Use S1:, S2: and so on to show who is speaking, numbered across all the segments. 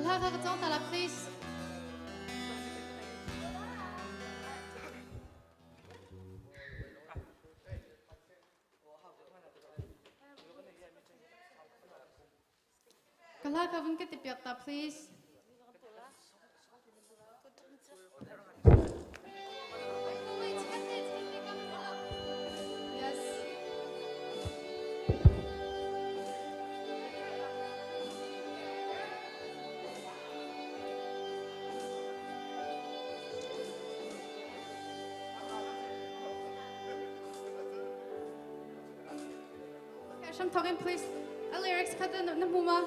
S1: ข้าข้าพเจ้าแต่ละ please Kala kavun ke tipiata please Yes Sham talking please a lyrics kada na buma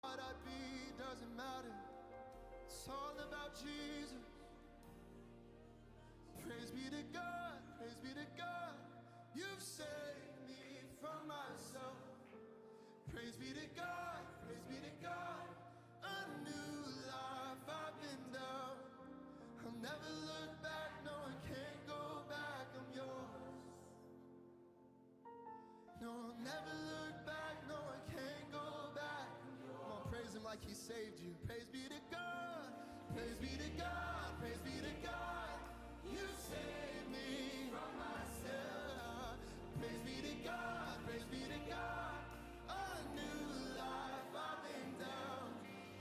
S2: What I be doesn't matter. It's all about Jesus. Praise be to God, praise be to God. You've saved me from myself. Praise be to God, praise be to God. A new life I've been down. I'll never look back, no I can't go back, I'm yours. No, I'll never look back, no I can't go back. Come on, praise him like he saved you. Praise be to God, praise be to God, praise be to God. You saved me from myself. Praise be to God, praise be to God. A new life I've been down.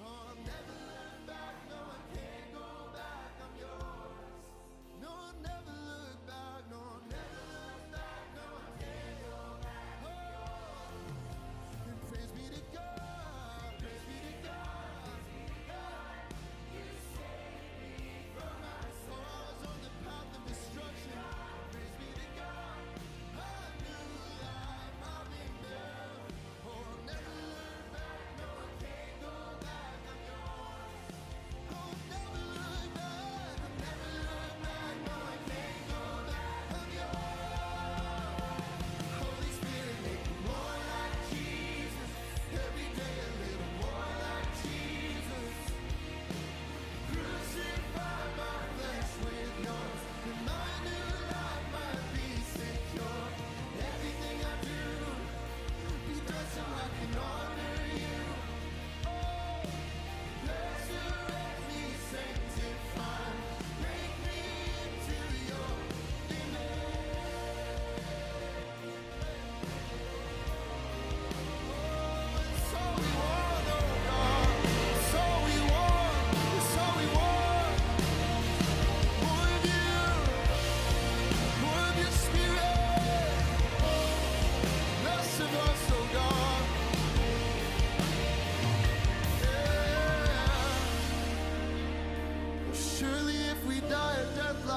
S2: Oh, I'll never look back, no I can't go back, I'm yours. No, I'll never look back, no I'll never look back, no I can't go back. Oh, and praise be to God, praise be to God. You saved me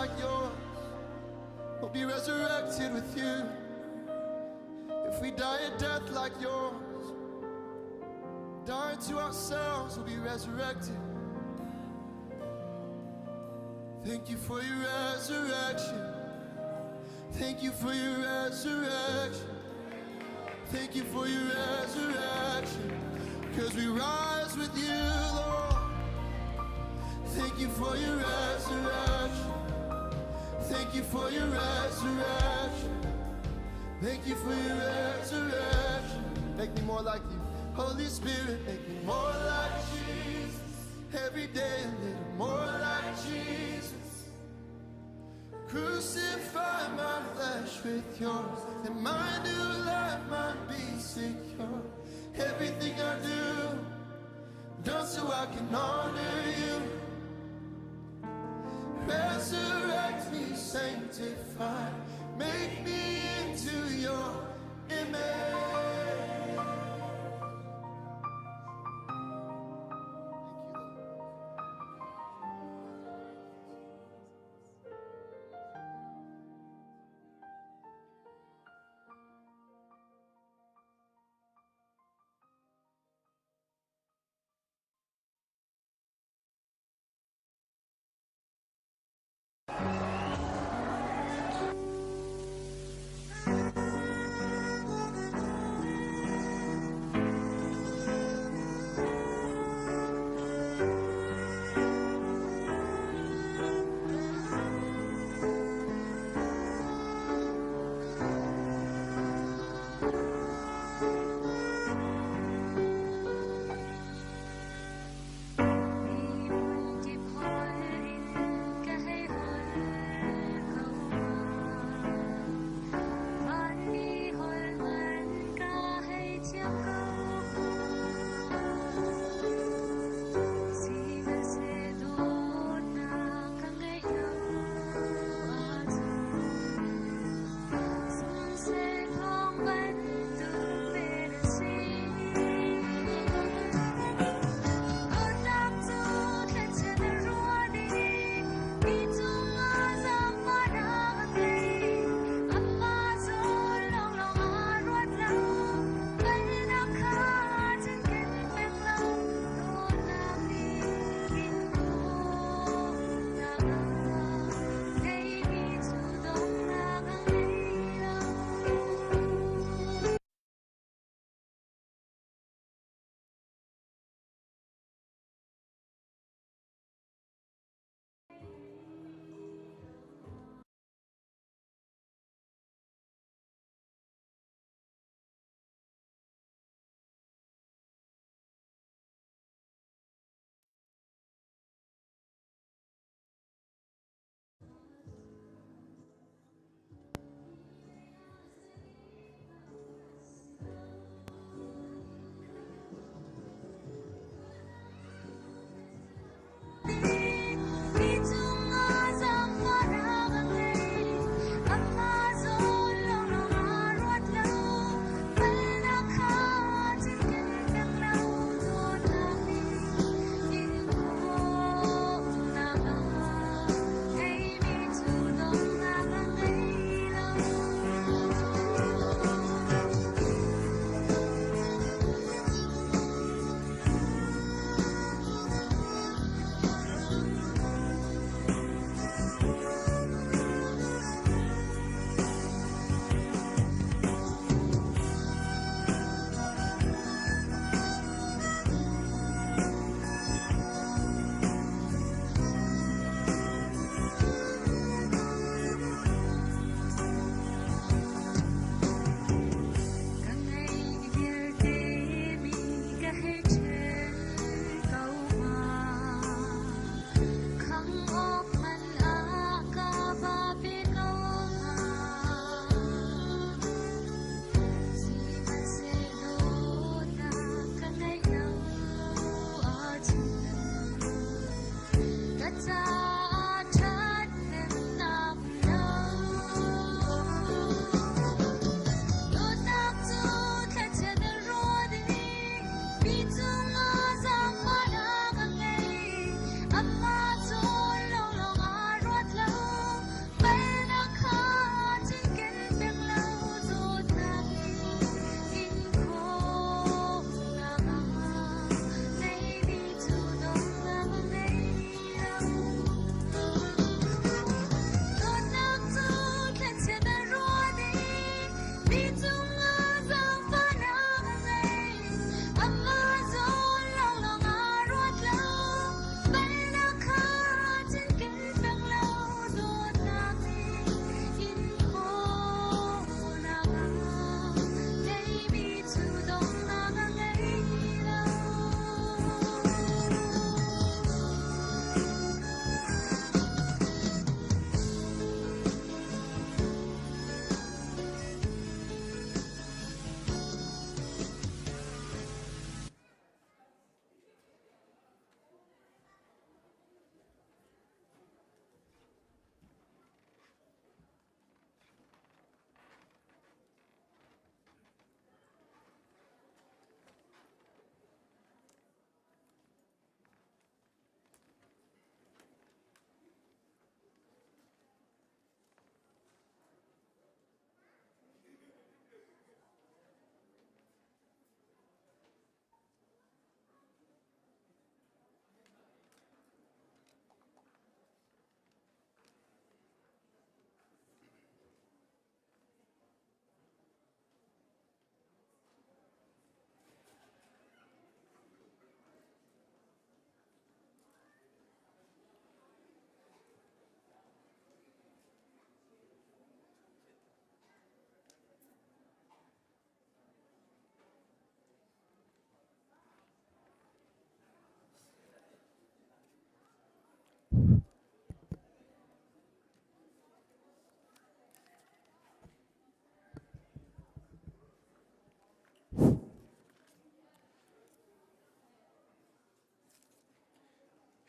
S2: like yours, we'll be resurrected with you. If we die a death like yours, dying to ourselves, we'll be resurrected. Thank you for your resurrection. Thank you for your resurrection. Thank you for your resurrection. 'Cause we rise with you, Lord. Thank you for your resurrection. Thank you for your resurrection. Thank you for your resurrection. Make me more like you. Holy Spirit, make me more like Jesus. Every day a little more like Jesus. Crucify my flesh with yours, and my new life might be secure. Everything I do, done so I can honor you. Resurrect me, sanctify, make me into your image.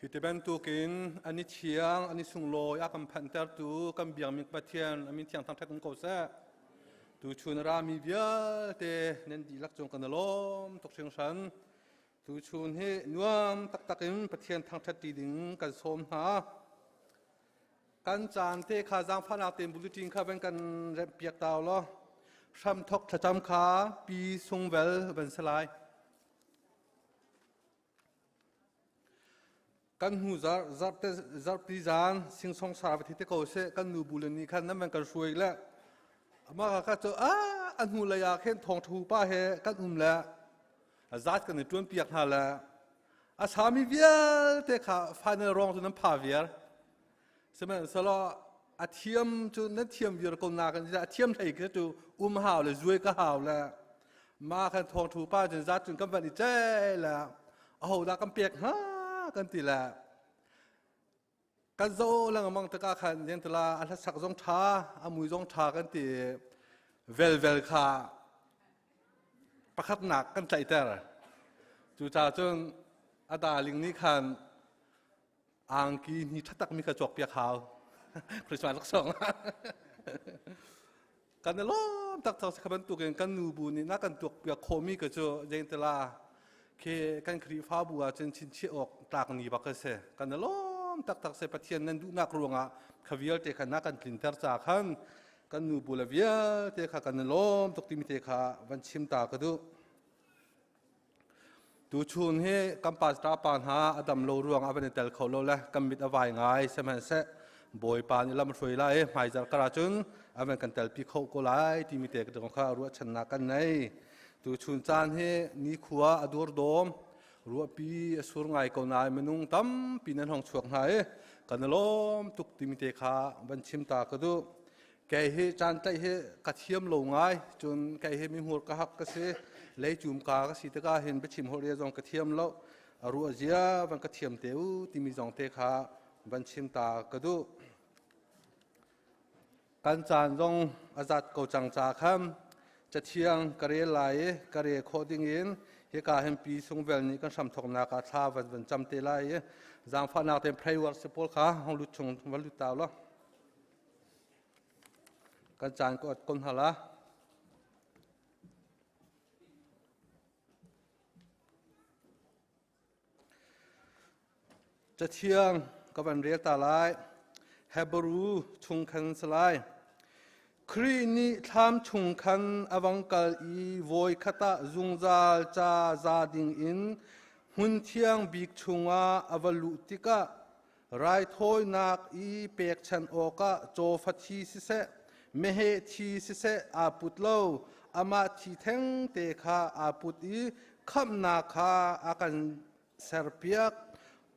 S3: พิธีเป็นตัวกินอันนี้เชียงอันนี้สุงโลยอากัมพันเตอร์ตูกัมเบียงมิกปะเทียนอันนี้เทียงทางทักกุงโกเซ่ตูชุนรามีเบียเตเน้นดีลักจงกันล้อมตกเชียงชันตูชุนให้นวมตักตักินปะเทียนทางทัดตีดึงกันสมหากันจานเตขาจางพนาเต็มบุรุษจิงข้าเป็นกันเรียบเปียกดาวล้อช้ำทกจำขาปีทรงเวลเป็นสลายกันหูจับปีจานสิงสงสารไปที่เตเขาเสกันนูบุลนี่ขันนั้นมันกันช่วยแล้วมาข้าเจออันหูเลยอยากเห็นทองทูป้าเฮกันแล้วจัดกันในจวนเปียกหาแล้วสามีเวียเตขาฟันรองจนน้ำผาเวียสมัยสละอาเทียมจนนั่นเทียมเวียคนนากันจะอาเทียมไทยก็จูหาวเลยช่วยก็หาวแล้วมาขันทองทูป้าจนจัดจนกำบันใจแล้วโอ้โหดากันเปียกฮะกันตีละกันโซ่แล้วมังตะกาขันยันตลาอันสักจงชาอามุยจงชากันตีเวลค่ะประคับหนักกันใจแต่จู่จ้าจนอาดาลิงนี้ขันอ่างกีนี่ทัดตักมีกระจกเปียกขาวคริสต์มาสลักสองกันเนล้อมตักเท่าสักบันตุกันกันนูบูนี่นักกันตัวเปียกโคมีกระจกยันตลาเคกันครีฟ้าบัวจนชินเชี่ยออกตากนี่บักเสกันล้อมตักเสปะเทียนนั้นดูนักรวงอ่ะขวิลเตขันนักกันกลิ่นเตอร์จากขันกันนูบุลเวียเตขักันล้อมตกติมิเตขะวันชิมตากระดูดูชุนให้กัมปัสตาปานหาอดัมโลรวงอาเป็นเตลเขาโลละกัมมิดอวัยง่ายเสมันเสบอยปานลำรวยไล่หมายจากกระจุนอาเป็นกันเตลปีเขาโกไลที่มิเตกระดงข้ารัวชนะกันในตูชุนจานให้นิขวาอดูรดมรัวปีสุรไงก็นายมนุงตั้มปีนั้นห้องช่วงไหนกันล้อมตุกติมิเตขาบัญชิมตากระดูแกให้จานใจให้กระเทียมลงง่ายจนแกให้มีหัวกระหักกระเสเลยจุ่มกากระสีตะกาเห็นไปชิมหัวเรียจงกระเทียมแล้วรัวเจียบันกระเทียมเตียวที่มีจงเตขาบัญชิมตากระดูกันจานจงอาจัดเกาจังจาคำจะเชียงกระเรียไหลกระเรียโคดิ้งอินเฮกาเฮมปีสงเวลนี้กันสำทองนาคาชาวันจำเตลัยจางฟ้านาเต็มไพรวัดสปอลขาห้องลุชงวันลุตาวละกันจานก็อดคนหละจะเชียงกับวันเรียตาลายเฮบรูชงคันสลายครีนิทามชุงคันอวังกัลอีโวยขตะจุงซาลจาซาดิงอินหุนเทียงบิกชุงอาอวลุติกะไรทอยนักอีเปกชันโอกะโจฟัชีสิเซเมเฮชีสิเซอาปุตโลอามาทีเทงเตคาอาปุตอีคำนาคาอากันเซรเปียก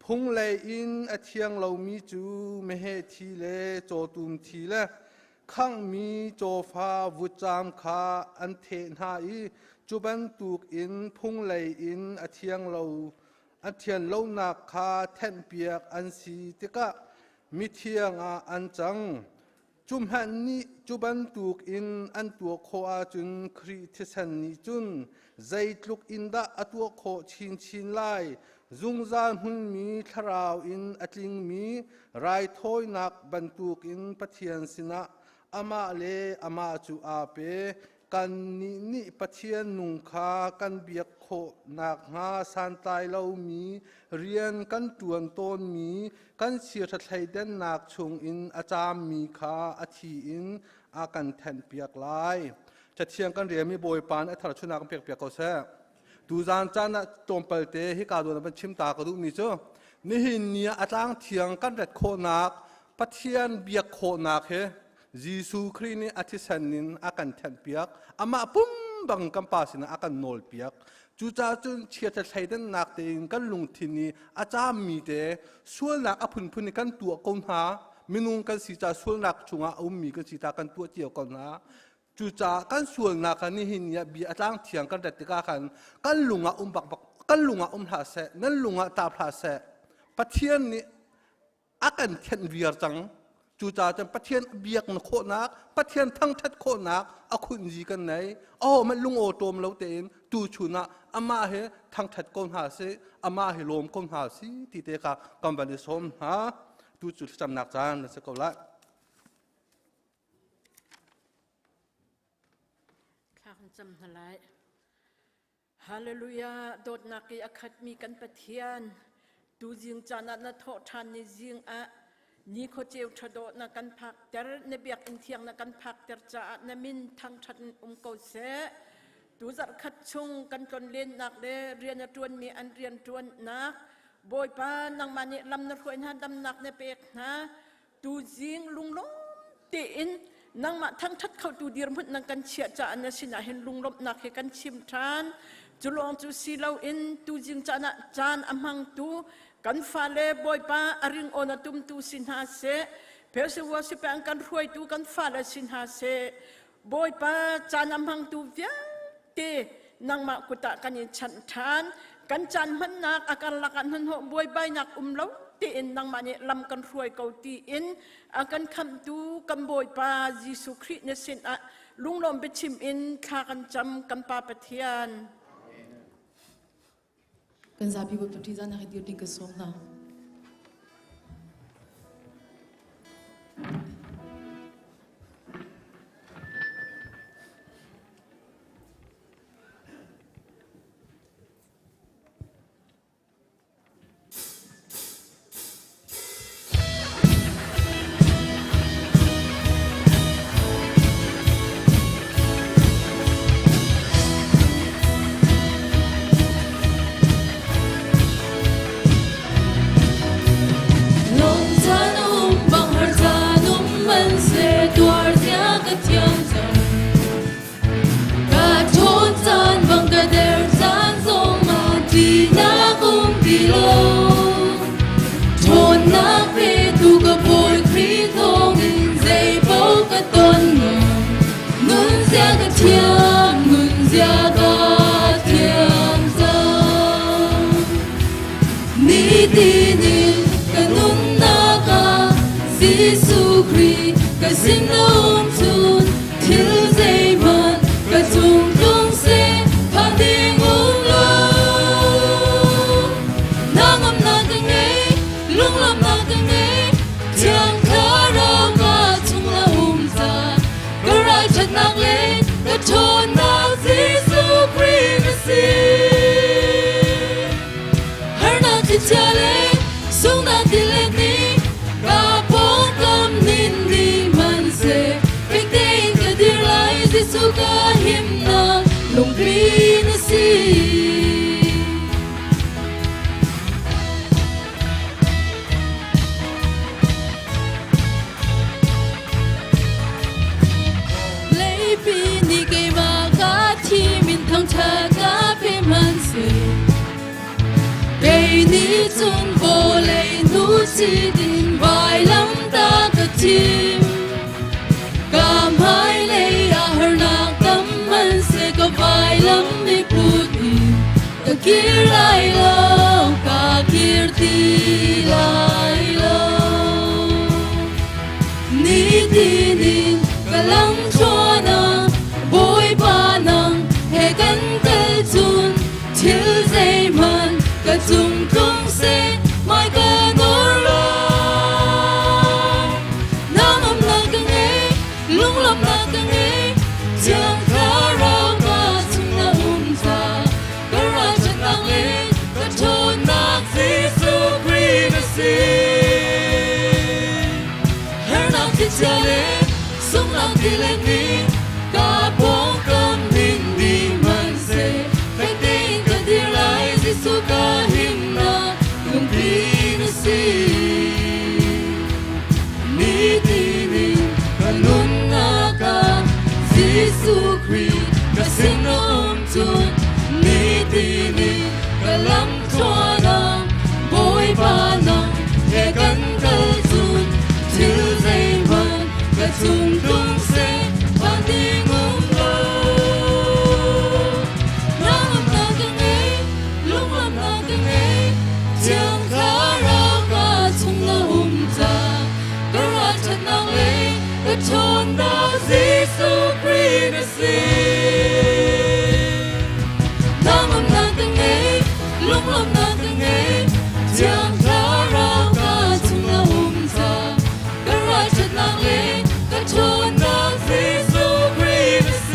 S3: พุงเลอินอเทียงเรามีจูเมเฮทีเลโจตุมทีเลขังมีโจฟ้าวุจามขาอันเทนหายจุบันตุกอินพุงเลยอินอเทียงเราอันเทียนเรานักขาแทนเปียกอันสีติกะมิเทียงอันจังจุมหันนี้จุบันตุกอินอันตัวโคอาจุนคริทิสันนิจุนใจลุกอินดาอัตัวโคชินไลจุงจานหุ่นมีทราวอินอัตลิงมีไรทอยนักบันตุกอินปะเทียนสินะอามาเลอามาจูอาเปกันนี่ปะเทียนนุงคากันเบียกโคนักหาสันตายเรามีเรียนกันตวนต้นมีกันเสียทัดไทยเด่นนักชงอินอาจารย์มีคาอาทีอินอากันแทนเปียกลายจะเทียงกันเรียนมีโบยปานไอ้ทารชุนักเปียกเปียกเขาแซ่ดูจานจานน่ะตรงเปิลเตะให้การโดนมันชิมตากระดูมีเจ้านี่หินเนี่ยอาจารย์เทียงกันเด็ดโคนักปะเทียนเบียกโคนักเฮยิสุครีนี่อธิสันนินอากันแทนเปียกอามาปุ่มบังกัมปาสินะอากันโนลเปียกจูจ้าจุนเชียร์ไทยเดินนักเตงกันลงทินีอาจารย์มีเตส่วนนักอภุนพุนกันตัวกงหามินุงกันสีจ้าส่วนนักชงอาอุ้มมีกันสีจ้ากันตัวเจียวกันหาจูจ้ากันส่วนนักนี่หินเนี่ยบีอาจารย์เถียงกันแต่ติกากันลุงอาอุ้มบักกันลุงอาอุ้มหาเสนั่นลุงอาตาพลาเสปะเทียนนี่อากันแทนเวียร์จัง จูจ่าจะประเทียนเบียกมันโคนักประเทียนทั้งทัดโคนักอาคุณจีกันไหนอ๋อมันลุงโอโตมเราเต็นจูชุนะอามาเฮทั้งทัดก้นหาเสอามาเฮลมก้นหาสีที่เตะกำบันดิสมฮะจูจุดจำนักจานสกุลละ
S4: ข้าคนจำหลายฮาเลลูยาโดดนักอคัดมีกันประเทียนดูจิงจานัทโททานในจิงอะนี่เขาเจ้าชดนักกันพักแต่ในเบียกอินเทียงนักกันพักแต่จะนมินทางชันเกาเสดูจัดคัดชงกันจนเรียนนักเรียนจวนมีอันเรียนจวนนักบอยปานังมันนี่ลำนักรวยนะดำนักในเปียกนะดูจิงลุงล้มตีอินนังมาทั้งชัดเข้าดูดีรมุดนังกันเชียจะอันนั้นสินะเห็นลุงล้มนักเห็นกันชิมทานจุลองจุสีเราอินดูจิงจานะจานอมังตูกันฟ้าเล่บอยป้าอริงโอนาตุมตูสินหาเสเพลสวัวสิแปงกันรวยตูกันฟ้าเล่สินหาเสบอยป้าจานอมังตูเวียเตนังมากุตะกันยินฉันทานกันจานมันนักอาการละกันหันหัวบอยใบนักเล่าตีอินนังมาเนี่ยลำกันรวยเกาตีอินอาการคำตูกันบอยป้ายิสุคริเนสินอะลุงลมไปชิมอินข้ากันจำกันปาปะเทียน
S5: กันซาพิบุตรที่จานักเดียวดิ้งกระสมนะ
S6: 将它绕过。chôn na Giêsu Christ nang om nang từng ngày lung lom nang từng ngày chẳng tháo rao ca chung na cha cái rai chân nang lệ cái chôn na Giêsu Christ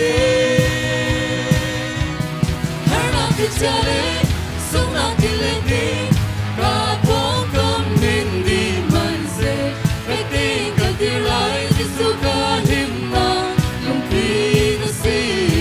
S6: her nang cái cha lệ sung nang cái lệ đi ca phong cầm nên đi man se cái tiếng cái đi lại Giêsu ca him na lung pi na si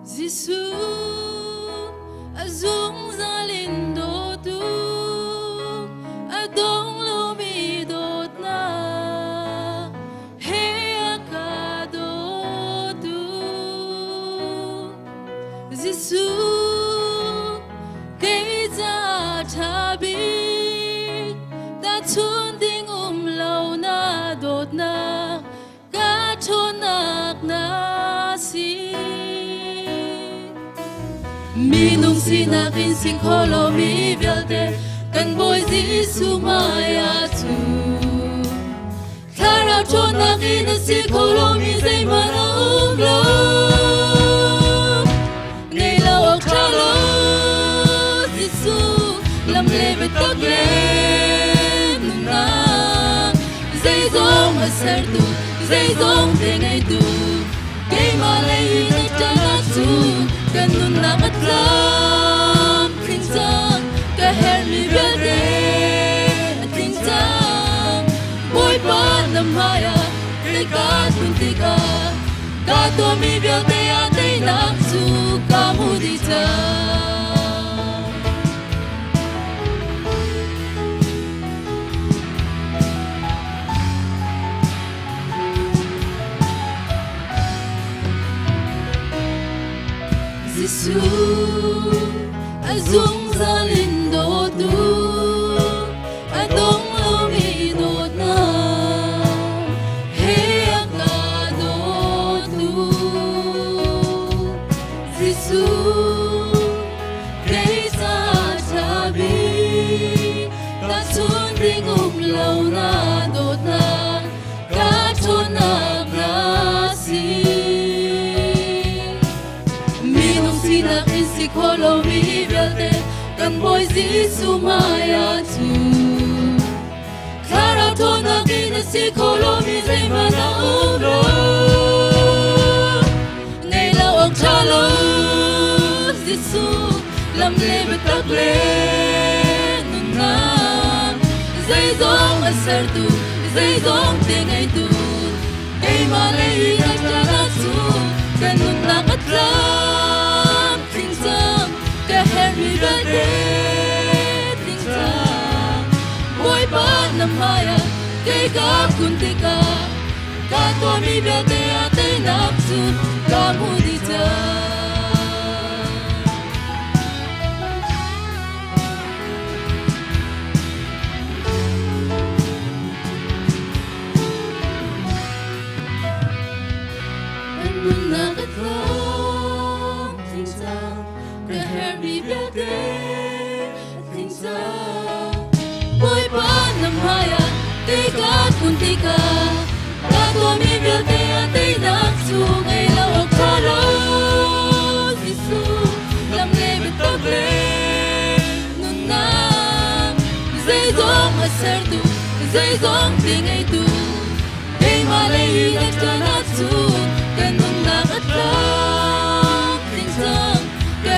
S6: Giêsu azung zalin do tu adong lo mi dot na he aka do tu Giêsu cây cha cha bi ta chun ding lâu na dot na ka chon nak na si mi nung sinakin sing holo mi vialte kan boy Giêsu maya tu Kara chon nakin si holo mi zay manong lo ngay lao ak chalo Giêsu lam lebe tak le nung na zay zong asar tu zay zong de ngay tu kay malay na chana tu kanun na matlam tingtang kaher mi berde tingtang boy pa namaya kay katuntika kato mi berde atay naksu kamudita Giêsu azung zalin do tu adong lo mi do na he aka do tu Giêsu cây sa cha bi ta chun ding lâu na do na ka chon nak na si Sinakin si kolo mi vialte kan boy Giêsu maya tu Kara to nakin si kolo mi zay manong lo ngay lao ang chalo Giêsu lam lebe tak le nun na zay zong asar tu zay zong te ngay tu kay malay na chana tu kanun lakat lang Happy birthday, tingtang boy pa namaya kay kakuntika kato mi birthday atay naksu kamudita Anun nakatlang tingtang Happy birthday, tingtang boy pa namaya kay kakuntika kato mi birthday atay naksu ngay lawag chalo Giêsu lam lebe tak le nun na zay zong asar tu zay zong tingay tu kay malay na chana tu kanun nakat lang tingtang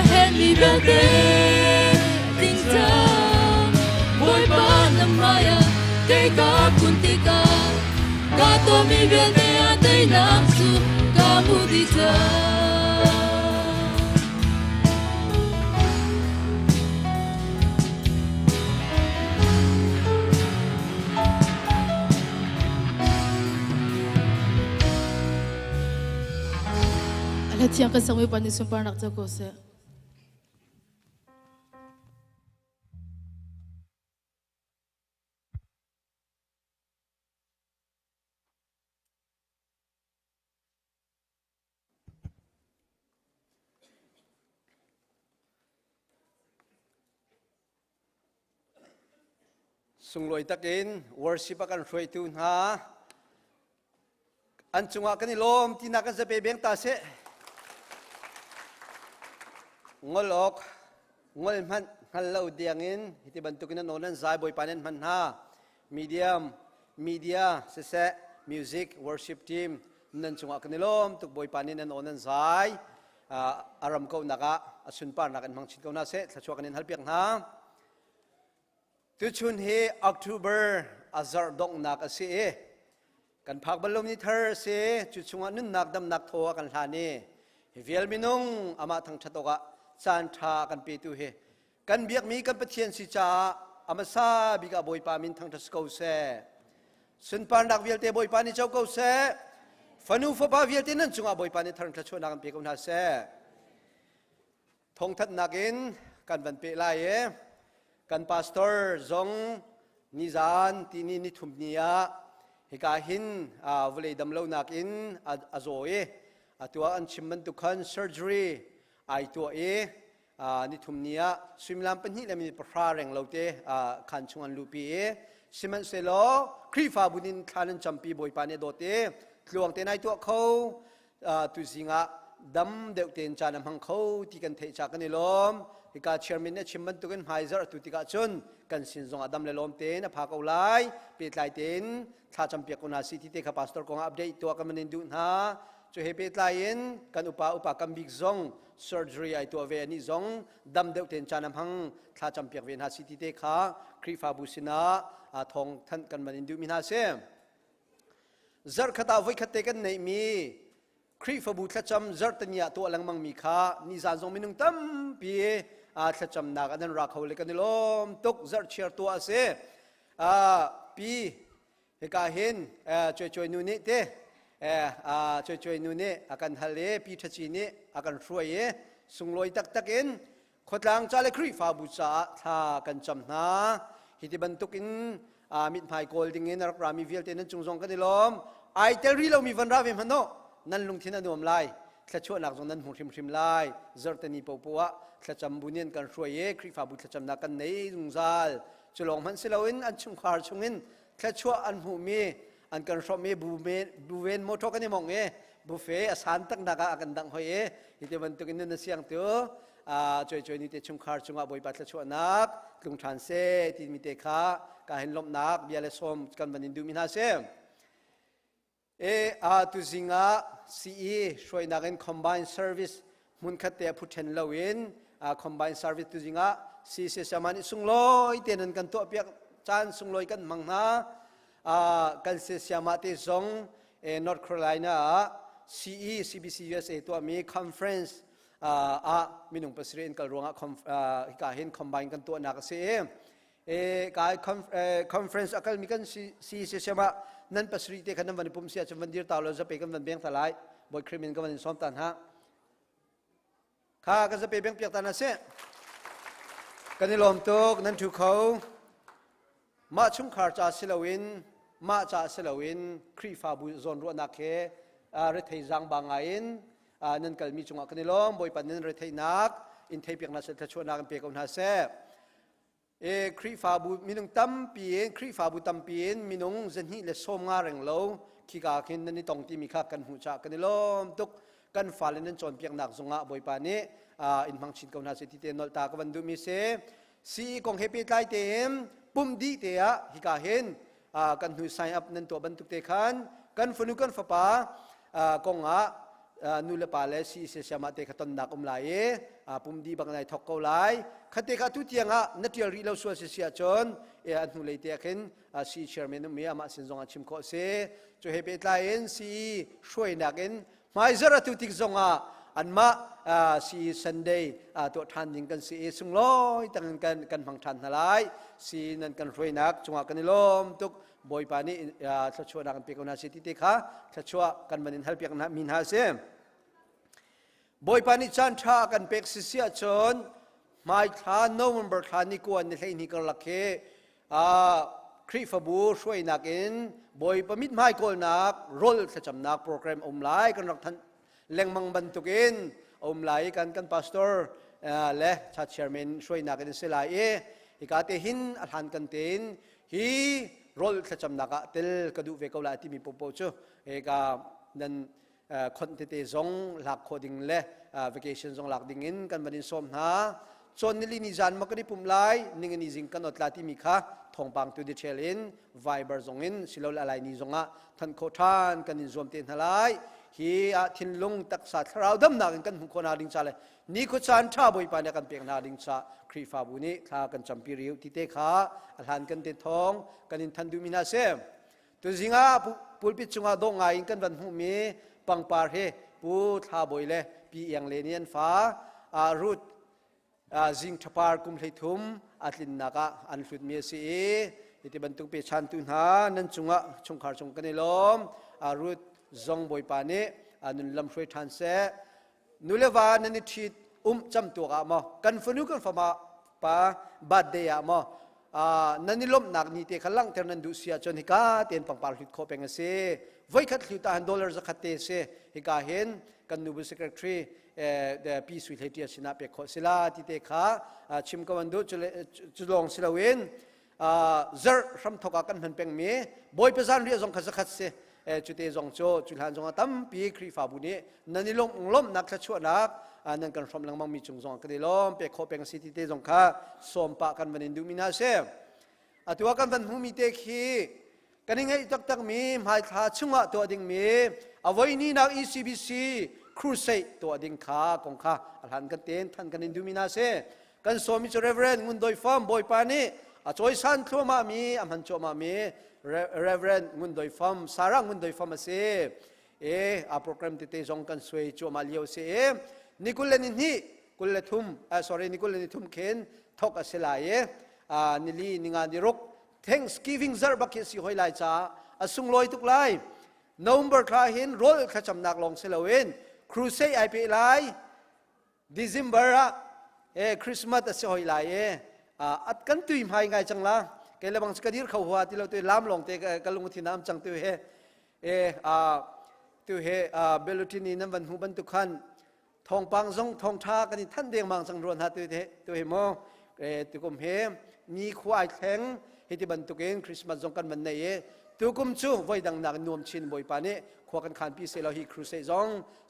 S6: Happy birthday, tingtang boy pa namaya kay kakuntika kato mi birthday atay naksu kamudita
S5: Alatiang kasangwi panisumpa naktakose.
S3: Sungloi takin worship akan roi tu ha an chunga kan lom tinakan sa bebeng ta se ngolok ngol man hallo diangin hiti bantukin nonan zai boy panen man ha media se music worship team nan chunga kan lom tuk boy panen nonan zai aram ko naka asun par nakan mangchin ko na se thachwa kan halpiang ha tu chun he October azar dong nak ase kan phak balom ni thar se chu chunga nun nak dam nak thoa kan hlani
S7: เวียลมินงอามาทั้งชัดกะจานทากันปีตุเฮกันเบียกมีกันปะเทียนสิจาอามาซาบิกาบอยปามินทั้งทัสกาเซสุนปานดักเวียลเตบอยปานิเจ้าเกาเซฟนูฟบาเวียลเตนันจุงอาบอยปานิทั้งทัชวนักันปีกุนาเซทงทัดนักินกันบันเปลายกันพาสตอร์จงนิจานที่นี่นิทุมเนียฮิกาหินวเลดำเลวนักินอาโซตัวอันชิมมันตุคัน surgery ไอตัวนิทุมเนียสมิลามเป็นหิเลมิปราเร่งเราเตขันชงอันลูปีสิมันเซโลครีฟาบุนินทานันจัมปีบอยปานิโดเตหลวงเตนายตัวเขาตุสิงะดำเดวเตนจานำหังเขาที่กันเทจากกันในลมที่การเชื่อมินเนี่ยชิมมันตุกันไฮเซอร์ตุติกาชนกันสินทรงอดัมเลลมเตนพาเขาไล่เปิดไล่เตนถ้าจำเปียกุนาสิที่เตคาพาสตอร์กงอัปเดตตัวกันมันดูนะจะให้เปิดไล่กันอุปกันบิ๊กซง surgery ไอตัวเวนิซงดำเดวเตนจานำหังถ้าจำเปียกเวนัสิที่เตคาครีฟาบุสินาทองท่านกันมันดูมินาเซซาร์ขตาวิคัตเตกันในมีครีฟบูทจำซาร์ตันยาตัวหลังมังมีค่านิจานทรงมินุงตั้มปีทจำนักอันนั้นรักเขาเลยกันนิลมตุกซาร์เชียร์ตัวเสปีเฮกาเห็นช่วยนูนี่เตช่วยนูนี่อาการทะเลปีทัชีนี่อาการช่วยสุงลอยตักเอ็นขดหลังจ่าเลยครีฟบูชาท่ากันจำนาฮิติบันตุกินมิดไมโคลดิ้งเงินรักรามีเวลเตนันจุงซงกันดิลมไอเตลรีเรามีวันราวิมฮันโนนั่นลุงที่นั่นนวมไล่ถ้าช่วยนักจงนั้นหุ่นริมไล่จอร์ตนีปัวปัวถ้าจำบุญเงินกันช่วยคริฟาบุตรจำนักกันในจุงซาลจะลองมันสิเราอินอันชุมขารชงอินถ้าช่วยอันหูมีอันกันชอบมีบูเวนโมโตกันนี่มองบุฟเฟ่สันตักนักกันดังหอยฮิติบันตุกินนั่นเสียงตัวช่วยนี่เตชุมขารชงอาบอยปัตช่วยนักลุงทานเซที่มีเตค้าการเห็นลมนักเบียร์เลสอมกันบันดูมินาเซตุสิงะCE ช่วยนักเอ็น combined service มุนขัดเตะพุทธนลาวินcombined service ตุสิงะซีเซสมานิสุงลอยเตนันกันตัวเปียกจานสุงลอยกันมังนากันเซสมาติซงNorth Carolina CE CBC USA ตัวมี conferenceมินุงภาษาอังกฤษรวงการเห็น combine กันตัวนักเสียการconference อาการมีกันซีเสียมานั่นภาษาอังกฤษกันวันนี้ผมเสียจนวันเดียวตาเราจะไปกันวันเบียงทลายบอยครีมินกันวันนี้ซ้อมตันฮะข้าก็จะไปเบียงเปียกตันนะเสียกันนี่ลมตุกนั่นถูกเขามาชุ่มขาจ่าสิลวินมาจ่าสิลวินครีฟาบุซอนรัวนักเฮเรทัยจังบางไงนั่นก็มีจงอักนิลมบอยปันนั่นเรทัยนักอินเทเปียกนักเสด็จชวนนักเปียกกันฮะเซ่ครีฟาบุมินุงตั้มปีนครีฟาบุตั้มปีนมินุงเจนฮีเลสมงาเร่งโลขี้กาขินนั่นนี่ตรงที่มีข้ากันหูจักกันนิลมตุกกันฟ้าเลนันจนเปียกนักจงอักบอยปันนี้อินมังชินกันฮะเสด็จเตนอลตากันวันดูมิเซซีกองเฮปิไลเตมปุ่มดีเตียขี้กาเห็นกันหูไซอัพนั่นตัวบรรทุกเตขันกันฝนุกันฟ้าป่ากงนูเลปาเลสีเสียมาเตะขันนักไลปุ่มดีบางในทอกเกาไลขัดเตะขัดทุเทียงนัดเดียรีเราส่วนเสียจนนูเลยเตะขันสีเชอร์แมนมีอามาสินจงชิมโคเซจะให้เป็นไลน์สีช่วยนักเอ็นไม่จระตุติกจงอันมาสีซันเดย์ตัวทันยิงกันสีสุงลอยตั้งกันพังทันทลายสีนั่นกันช่วยนักจงกันลมตุกบอยปานี่ถ้าช่วยนักเปียกนาสิติเตค่ะถ้าช่วยกันมันฮัลเปียกนามินฮาเซมบอยปานี่จันทรากันเปียกสิเสียจนไม่ทานโนเวมเบอร์ทานนี่กวนในเรื่องนี้ก็ลักเคครีฟบูช่วยนักเองบอยปามิดไม่กอลนักโรลจะจำนักโปรแกรมอมไลกันรักทันเล่งมังบรรทุกินอมไลกันพาสตอร์และชาเชียร์แมนช่วยนักเองเสียหลายอีกาเตหินอัฐานกันเตนฮีโรลจะจำนักเตลกระดูกเวกเอาลาที่มีปโปจูเอกานั้นคนที่เตะซงหลักโคดิ้งเล่vacation ซงหลักดิ้งอินกันบันสมหาจนนิลินิจันมักได้ปุ่มไลนิ่งนิจิงกันอดลาที่มีค่าทองปังตัวเดชเลินไวเบอร์ซงอินสิลอะไรนิจงทันโคทานกันนิจมเตียนทลายฮีทินลุงตักษาทราวดำนักกันหุคนนาดิงชาเลยนี่คุชันท่าบอยปานกันเปียกนาดิงชาครีฟาบุนีท่ากันจำปีริวที่เตะขาอัลฮันกันเตะทองกันอินทันดูมินาเซมตัวจิงาปุลปิดจุงาดงไงกันวันหูมีปังปาร์เฮปูท่าบอยเลย ปีเอียงเลเนียนฟ้ารูดจิงทปาร์กุมเลยทุมอัตลินนักอันฟุดเมียสีอิติบันตุกเปชันตุนหานันจุงะชงขารชงกันในลมรูดจงบอยปานีนุนลำช่วยทันเสนุเลวานันทิดจำตัวกันมั้งกันฝนุกันฟ้ามาปาบัดเดียมั้งนันนิลมนักนิเตขลังเทนันดุเสียจนฮิกาเตียนปังปาลุดโคเปงเสไว้ขัดลิวตาฮัน$จะขัดเตเสฮิกาเห็นกันนูบุสเกรทรีปีสุดที่สินาเปกโคสิลาที่เตขาชิมกันวันดูจุลองสิลาเวนเซอร์สัมทกักันมันเป็นมีบอยเปซันเรียกจงขัดขัดเสจุดเตจงโจจุลหันจงตั้มปีครีฟาบุนีนันนิลมนักชัดชัวนักนั่นกันสมลังมังมีจงจงกันดีล้อมเปกโคเปงสิที่เตจงข้าสมปะกันวันดูมินาเซตัวกันวันหูมีเตขีกันยังไงตักมีหมายขาชุ่งะตัวดิ่งมีเอาไว้นี่นัก ECBC ครูเซตัวดิ่งขากงข้าหันกันเต้นท่านกันดูมินาเซกันสมิจเรเวรนงุนโดยฟอร์มบอยปานีจอยสันทัวมามีมันโจมามีเรเวรนงุนโดยฟอร์มสาระงุนโดยฟอร์มเซโปรแกรมที่เตจงกันสวยโจมาเลียวเซนิคุลเลนินี่กุลเลทุมsorry นิคุลเลนิทุมเคนทอกเสลายนิลีนิงานดิรก Thanksgiving เซอร์บักเสียหอยลายจ้าสุงลอยทุกลายNovember คลาหินโรลขจำนักลงเซลเวนครูเซ่ไอพีไล December คริสต์มาสเสียหอยลายอัดกันตุยไม่ไงจังละเกลบังสกัดยืดเขาหัวที่เราตัวล้ำลงเตะกลุงที่น้ำจังตัวตัวเบลูตินีน้ำวันหูบรรทุกขันทองปังซงทองชากันท่านเดียงมังสังรวนหาตัวเฮโมตัวกุมเฮมีควายแข็งเฮติบันตุกเองคริสต์มาสซงกันมันในตัวกุมชูไว้ดังนักนวมชินบ่อยปานีขวากันขันปีเซลฮีครูเซซง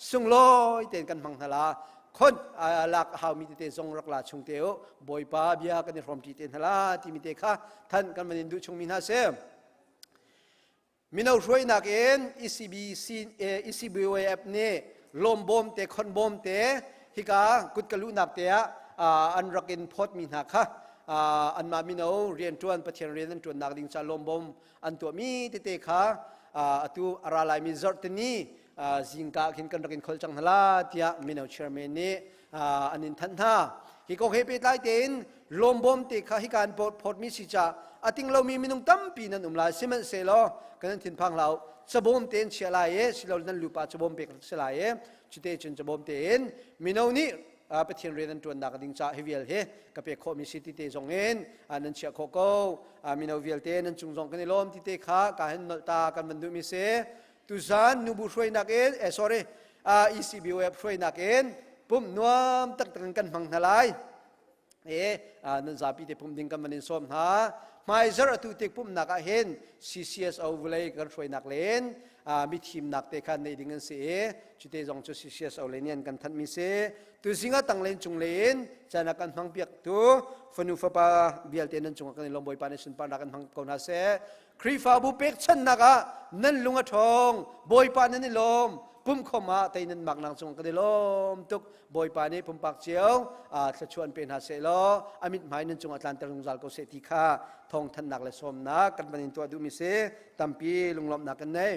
S7: สุงลอยเต้นกันพังทลาคนลักหามีเตซงรักลาชงเตวบ่อยปาเบียกันรวมที่เต้นทลาที่มีเตค่ะท่านกันมันดูชงมินาเซมินาช่วยนักเอ็น ECBWF เนี่ยลมบอมเตะคนบอมเตะฮิกากุดกะลุนักเตะอันรักอินพอดมีนักค่ะอันมามินาเรียนจวนปะเทียนเรียนจวนนักดิ่งชาลมบอมอันตัวมีเตะค่ะตัวอาราไลมิจอร์ตนี่จิงกาขินกันรักอินคอลจังฮลาเตียมินาเชอร์เมนี่อันนินทันท่าฮิโกเฮเปตไลเตนลมบอมเตะค่ะฮิการพอดมีสิจ้าอติงเรามีมินุงตั้มปีนันลายซิมันเซโลกันทินพังเราสบอมเตนเชียลายสิเรานั้นลูปาสบอมเปกเชียลายจุดเตจนสบอมเตนมินานี่ปะเทียนเรียนจวนนักดิ่งชาเฮวิเอลเฮกับเปกโคมิสิติเตจงเอ็นนันเชียโคโกมินาวิเอลเตนันจุงจงกันในลมที่เตค่ะการเห็นนตากันมันดูมิเซตุซานนูบุช่วยนักเอ็นsorry ECBWF ช่วยนักเอ็นปุ่มนวมตั้งกันพังทลายนั่นสาปีเตปุ่มดิ่งกันมันอินสมหาไม่จระตุเตปุ่มนักเห็น CCSO วิเลยกันช่วยนักเล่นมีทีมนักเตะกันในดิ่งกันเสียจุดเตจงจุด CCSO เล่นยันกันทันมิเซตุสิงห์ตั้งเล่นจงเล่นจะนักกันพังเปียกตัวฝนุฟปาเบียลเตนันจงกันในลมบอยปานิสุนปานักกันพังกอนฮาเซครีฟาบุเป็กชันนักนั่นลุงทองบอยปานันในลมปุ่มขมาแต่นันมักนางจงกันในลมตุกบอยปานีปุ่มปักเจียวจะชวนเป็นฮาเซโลอามิดหมายนันจงอัตลันเตลุงซัลโกเซติคาทองทันนักและสมนักกันบันตัวดูมิเซตัมปีลุงลมนักกันเน่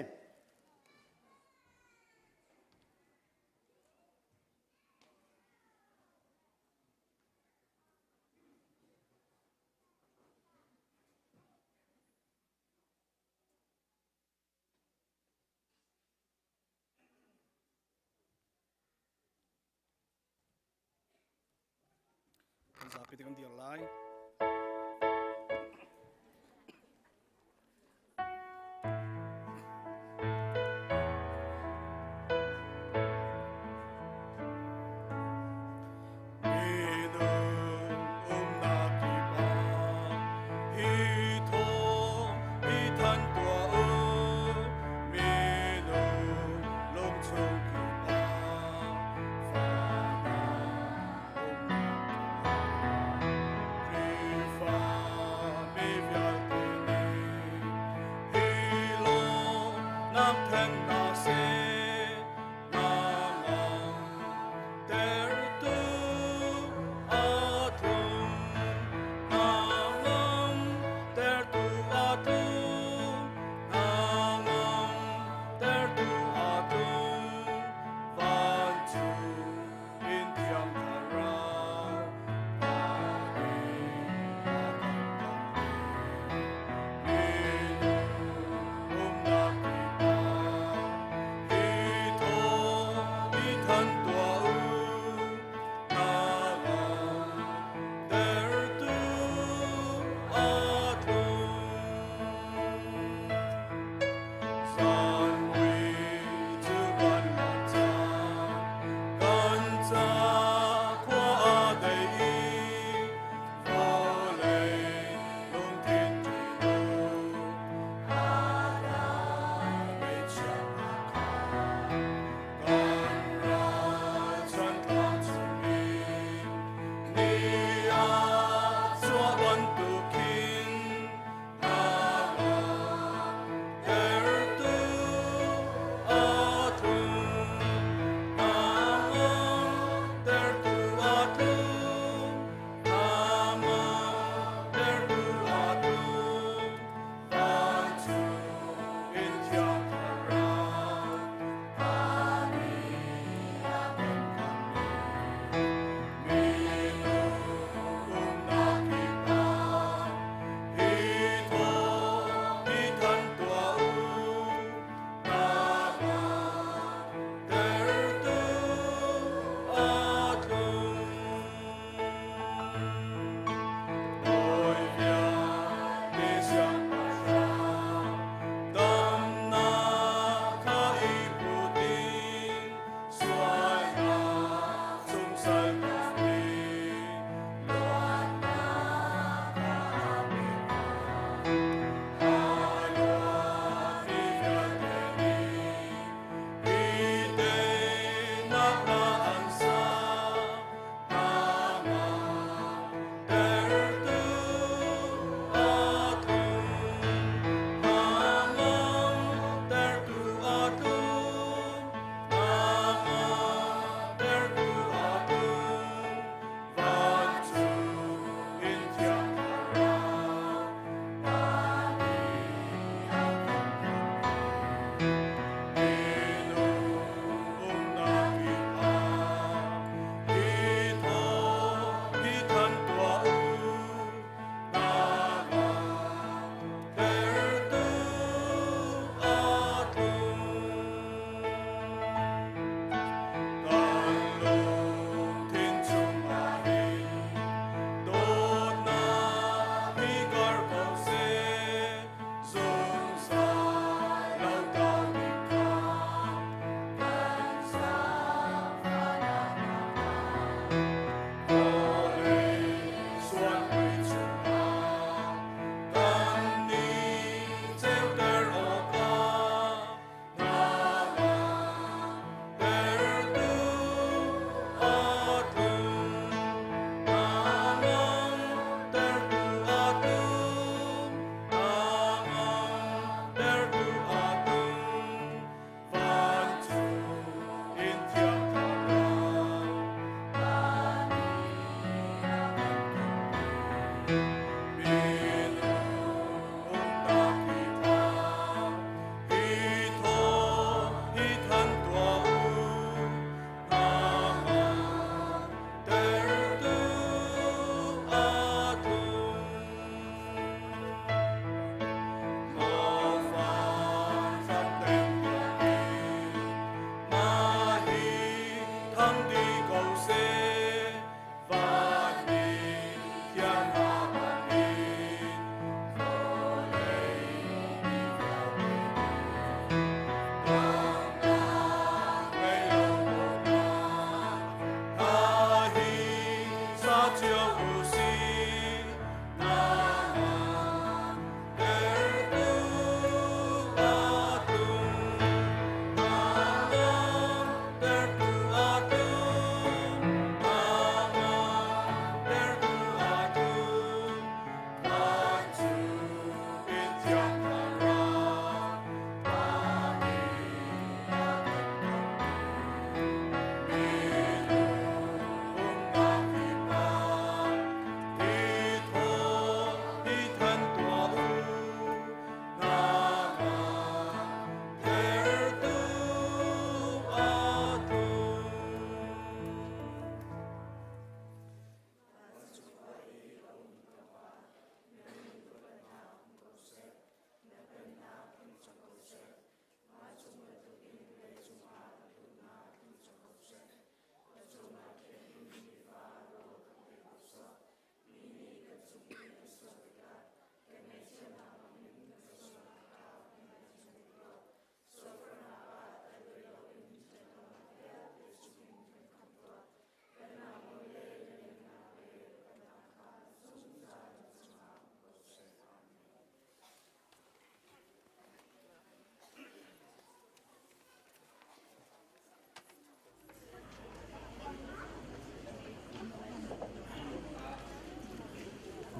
S3: Zapiti kan dia lai.
S2: Free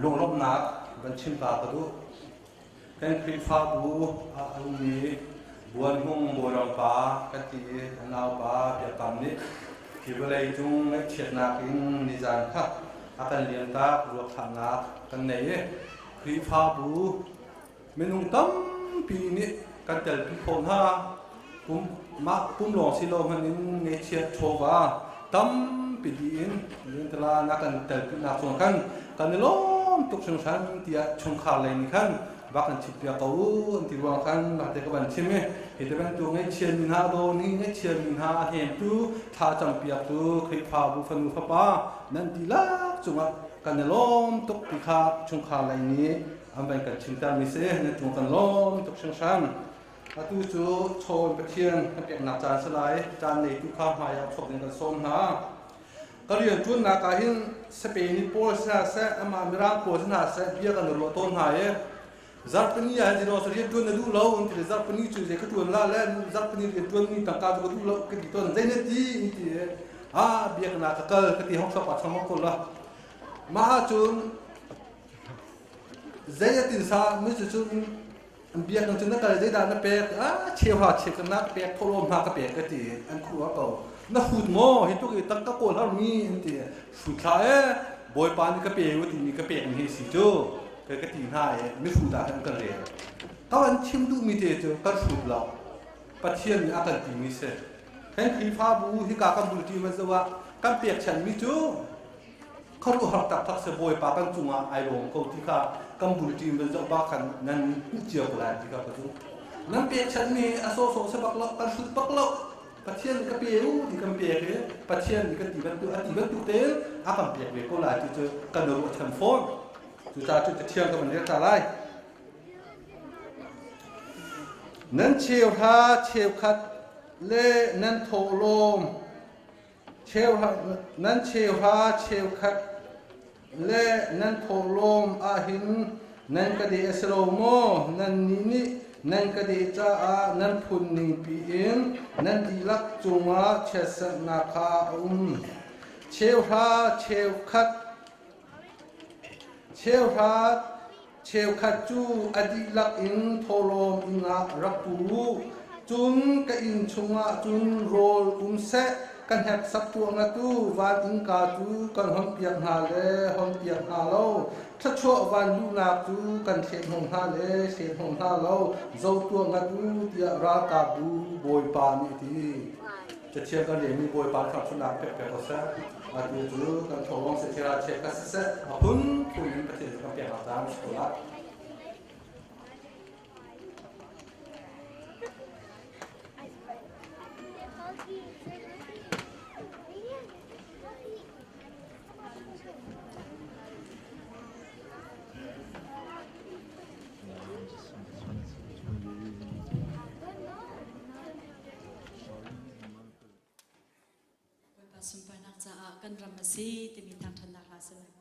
S3: ลงลบนักบัญชีปากดูเป็นคลิปฟ้าบูอามีบวนหุ่งบัวรองปากตีนาวปาเปียกำนิที่เวลาจุงเฉียดนักอิงนิจานค่ะอาการเลี้ยงตารวบฐานักกันไหนคลิปฟ้าบูไม่นุ่งตั้มปีนี้กันเตลพิโคนฮะปุ่มหลงสิโลมันนิเนเชียโชวาตั้มปีดีนเลี้ยงตลานักกันเตลพินักส่วนกันกันล้มตุกชงชันที่ชงขาเลยนี่ขันบักกันชิบเปียกเอาที่วางขันบักเด็กบันชิมเห็นแต่เป็นตัวเงี้ยเชียนมินฮาโดนี่เงี้ยเชียนมินฮาเห็นตัวท่าจังเปียกตัวคลิปพาบุฟันบุฟป้านั่นดีลักจุงกันล้มตุกปีขาชงขาเลยนี่อันเป็นกันชิมตามิเซ่เนี่ยจุงกันล้มตุกชงชันอาตุจูโชว์ไปเทียนเปียกหนักจานสลายจานในทุกข้าวหายชกเดินกันส้มนะก็เรียนจุนนักหินสเปนิโพสนาเซอมามิรังโพสนาเซเบียกันรัวต้นหายจับปนีอาจจะเราเรียนจุนดูเล่าอันที่จับปนีจูเจก็ตัวนั่นแหละจับปนีเรียนจุนนี่ต่างกันก็ดูเล่าก็ที่ต้นใจเนี่ยดีนี่ที่เบียกันนักก็ที่ห้องสอบสมองคนละมาจุนใจติดสาไม่จุนเบียกันจุนนักการใจด่านเป็ดเชี่ยวเชี่ยกันนักเป็ดพลมหากเป็ดก็ที่อันครัวเก่าน่าพูดโม่เห็นตัวกี่ตั้งก็โกนแล้วมีนี่ฝุ่นขายบอยปานนี่ก็เปียกที่นี่ก็เปียกนี่สิจูก็ตีหน้าไม่ฝุ่นด่ากันเลยตอนชิมดูมีเดียจูก็ฝุ่นเราปัจเจียนอาการตีมีเสเห็นผีฟ้าบูที่กากันบุตรีมันจะว่ากันเปียกฉันมีจูเขารู้หักตักทักเสบอยปากันจุงไอโรงเขาที่กากันบุตรีมันจะบ้ากันนั่นเจียวอะไรที่กาก็จูนั่นเปียกฉันมีอโศกสบักเล่ากันสุดบักเล่าปัจเจียนก็เปียกที่กันเปียกเลยปัจเจียนก็ตีกันตัวเตลอากันเปียกเวก็หลายที่จะกันดูฉันฟ้อนจุดจะเที่ยงกันมันเรียกอะไรนั่นเชียวฮาเชียวขัดเล่นั่นโถลมเชียวฮานั่นเชียวฮาเชียวขัดเล่นั่นโถลมอาหินนั่นก็ดีเอสโลโมนั่นนี่นั่นก็ดีจ้านั่นพุนนิปีเองนั่นดีลักจุงาเชสนาคาเชียวฮาเชียวขัดเชียวขัดจูอดีลักอินโทโลมอิงารับปูจุนกอินชุงาจุนโรลเซกันแหกสับตัวงาตูวานอิงกาตูกันหอมเปียกหาเลหอมเปียกหาโลถ้าชั่ววันดูนาตูกันเสียงหงหาเลเสียงหงหาโลเจ้าตัวงาตูเดียรากาบูบอยปานี่ทีจะเชื่อกันเลยมีบอยปานขับสนามเป๊ะๆก็แซ่อาดูดูกันทองเสียราเช็คก็แซ่พุ่นนี้ประเทศกันเปลี่ยนอาตามสกุล
S6: กันรำมาซีที่มีทางธนาคารสมัย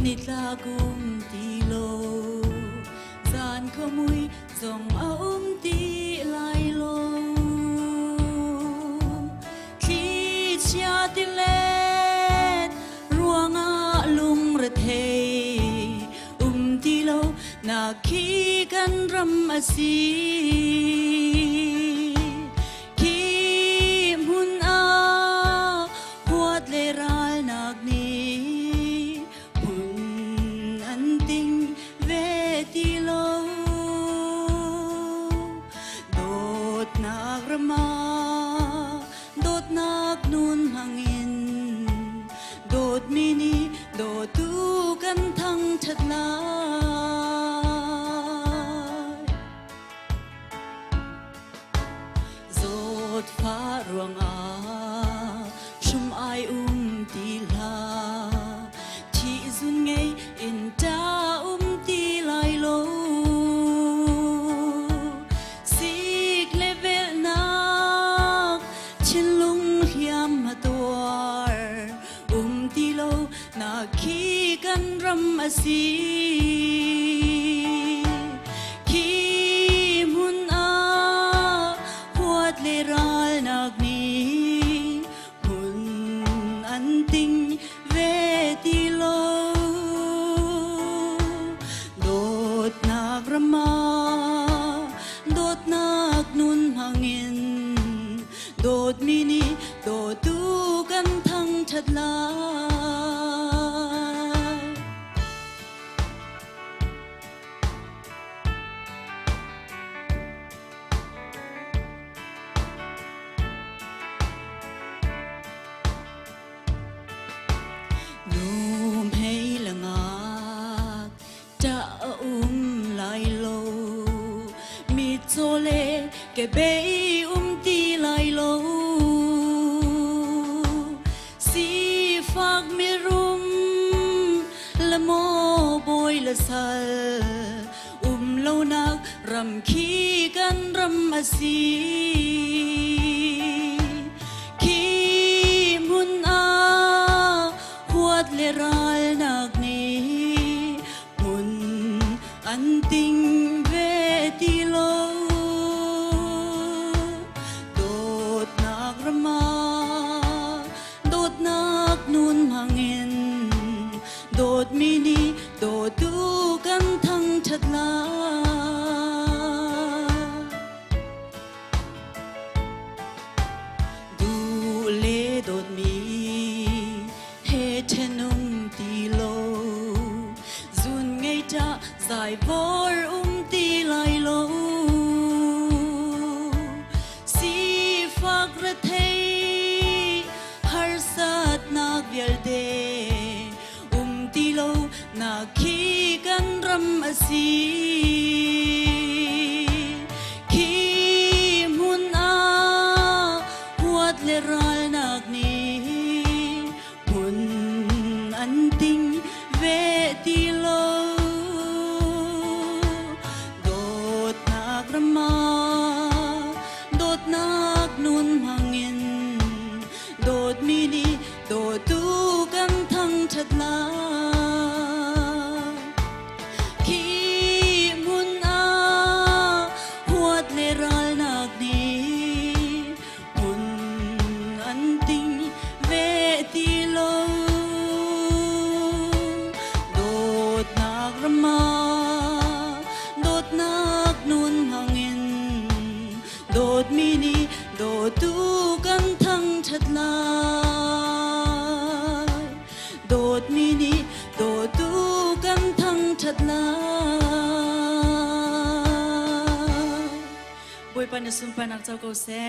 S6: นิดลากุมตีโลจานขมุยจงเอาตีไลโลขีดชาติเลดรวงอาลุงระเทตีโลนาคีกันรำอาซีขีมุนอาหัวเลราลนักนี้Dot nak nun hangin Dot mini Dot tu kan thang thật lai Dot pha ruang a Shum ai ti la Thi zun ngay in ta ti lai lo khi kan ram asi khi mun a huat le ral nak ni mun an ting ve ti lo dot nak rama dot nak nun hangin dot mini dot tu kan thang chat la ke bay ti lai lo si phak mi rum la mo boy la sal lo nak ram khi kan ram asi khi mun a huat le ral nak ni mun an ting ve ti lo Dot nak nun hangin Dot mini Dot tu kan thang chat la Du le dot mi He tenung ti lo Zun ngay ta Zai vor ti lai lo Si phak ra thay nak vial de ti lo na khi kan ram asi khi mun a huat le ral nak ni mun an ting ve ti lo dot nak rama dot nak nun hangin dot mini Dot tu kan thang chat la Khi mun a huat le ral nak ni mun an ting ve ti lo Dot nak rama Dot nak nun hangin Dot mini Dot tu kan thang chat la Dot mini Dot tu kan thang chat la Boy pa na sumpa nak tao ko se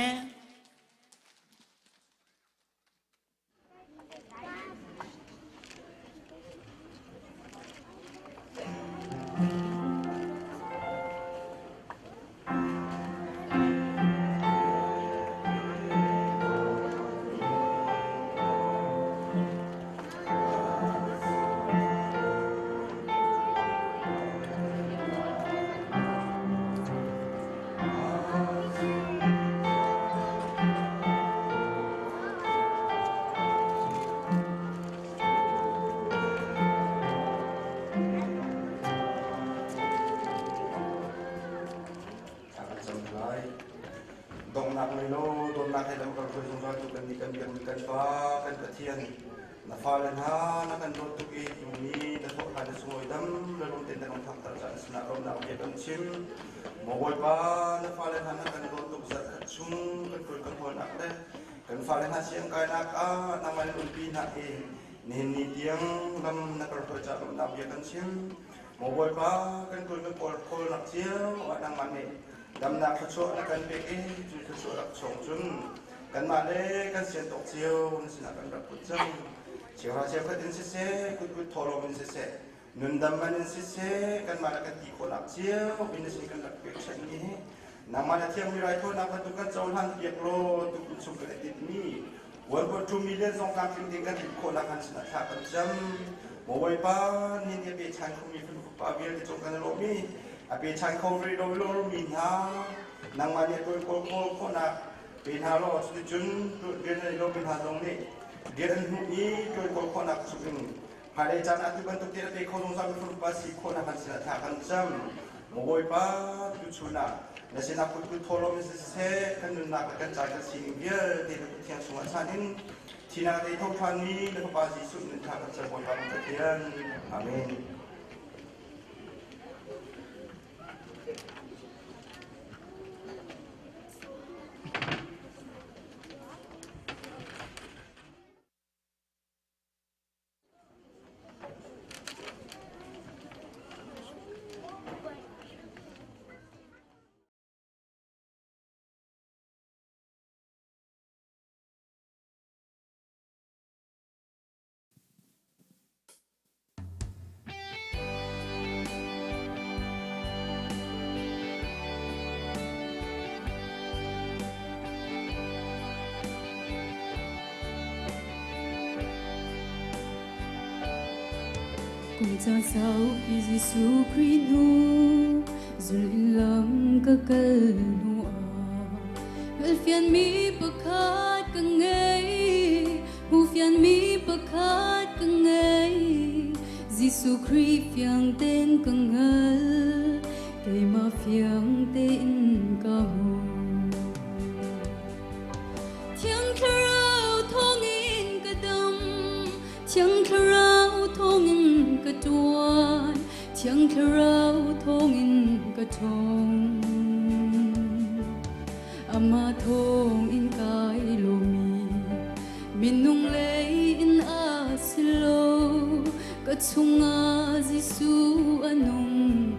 S8: dong nak mai lo don nak hai lam kar ko jong ra tu kan ni kan biang kan fa kan pathian na fa len ha na kan ro tu ki ni na ko ha da soi dam la ron ten dang thak tar jan sna rom na ke kan chim mo boi pa na fa len ha na kan ro tu zat chung kan ko kan ho nak de kan fa len ha siang kai nak a na mai un pi na e nen ni tiang lam na kar ko cha rom na ke kan chim mo boi pa kan ko kan ko nak chiang wa nang man ne dam nak khacho na kan pe e ju khacho rak chong chun kan ma le kan sian tok chiao na sina kan rak put chang chiao ha chiao khatin se se ku thoro min se se nun dam man se se kan ma la kan ti ko nak chiao bin sin kan rak pe chang ni na ma la thiam mi rai tho na kan tu kan chon han piak lo tu ku chu ka ti ni 1.2 million สองการฟิล์มเด็กกันติดโคนักการศึกษากันจำโมไว้ป้านี่เนี่ยเป็นชายคนมีเป็นป้าเบียร์ที่จงกันโลมีเป็นชายคนฟรีโดยโลมีหานางมาเนี่ยตัวโคนักเป็นฮาโลสุดจุนเรียนในโลเป็นฮาตรงนี้เรียนนี้ตัวโคนักสุดจุนหาได้จำนักที่บรรทุกเตี้ยเป็นคนลงสามเป็นป้าสีโคนักการศึกษากันจำโมไว้ป้าตุชุนะและสินักพูดโทรมิสเซ่กันนุนักกันจากกันสิ่งเยอะที่เที่ยงสมัยชาติที่นาได้ทบทวนนี้และภาษีสุดนิทานจะบนบานตะเคียนอาเมน
S6: cùng cha sao khi Giêsu Christ nu rồi lâm các cơn nu vel phiền mi bậc khát càng ngày hu phiền mi bậc khát càng ngày Giêsu Christ phiền tên càng ngờ cây mà phiền tên cả hồn tiếng kêu thong in cả đầm tiếng kêu thong in cả tuan tiếng kêu thong in cả thong ama thong in kai lo mi min nung lei in asilo cả chunga Giêsu anung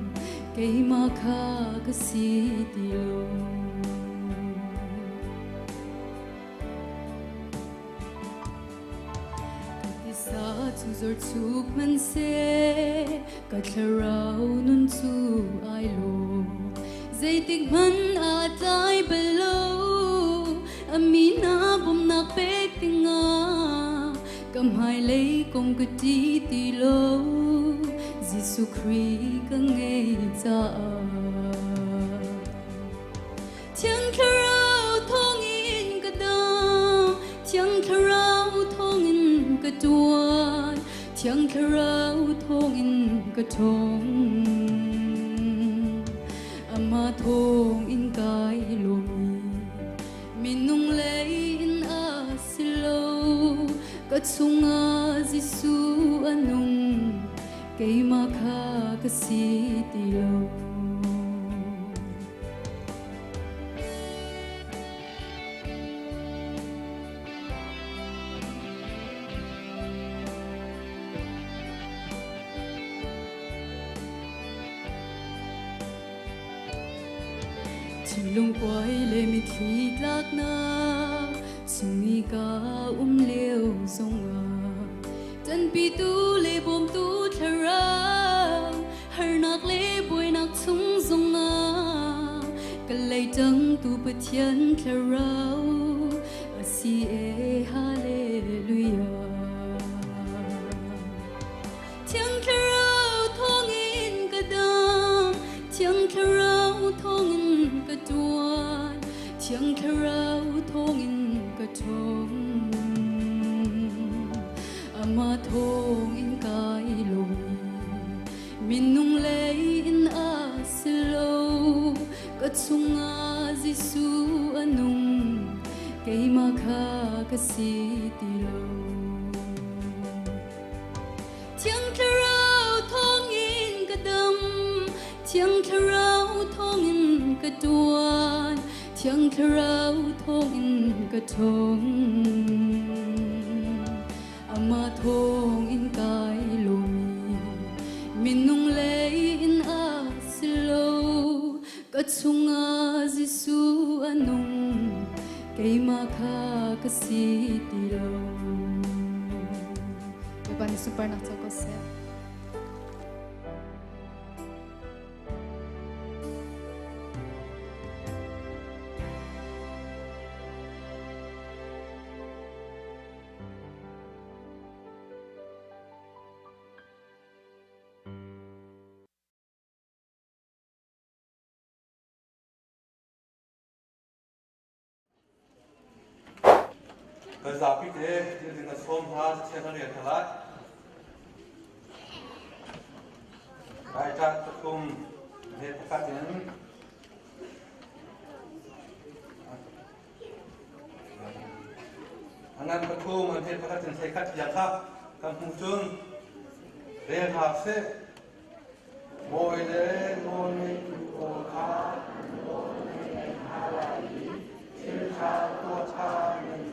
S6: cây mà kha cả si tiêu sa chu zor chuk man se ka tharau nun chu ai lo zai tik man a tai below amina bom na pe tinga kam hai lei kong ka ti ti lo Giêsu Christ ka nge cha tiếng kêu thong in cả đam tiếng kêu thong in cả tuan tiếng kêu thong in cả thong ama thong in kai lo mi min nung lei in asilo ka chunga Giêsu anung cây ma kha ka si ti lo lung quay lệ mi thịt lạc na sung mi ca liêu sông à chân pi tu lệ bom tu thara har nak lệ bồi nak sung sông à cái lệ trăng tu bát thiên thara asi e hallelujah tiếng kêu thong in cả đam tiếng kêu thong in cả tuan tiếng kêu thong in cả thong ama thong in kai lo min nung lei in asilo ka chunga Giêsu anung cây mà khá cái gì đi đâu tiếng thở rau thong in cái đầm tiếng thở rau thong in cái tuan tiếng thở rau thong in cái thong ama thong in cái lumi min nung lệ in a silo cái chunga Giêsu anung cây mà khá cái gì đi đâu
S5: Iban super nak to ko se.
S3: Cái giá bị thế thì cái xóm ha sẽ nó liền trở lại. Đại trại tập trung để phát triển. Anh em tập trung để phát triển xây cất dạng khác các mục trường để học sẽ mỗi đến mỗi một khác mỗi đến hai lại trên sao của cha mình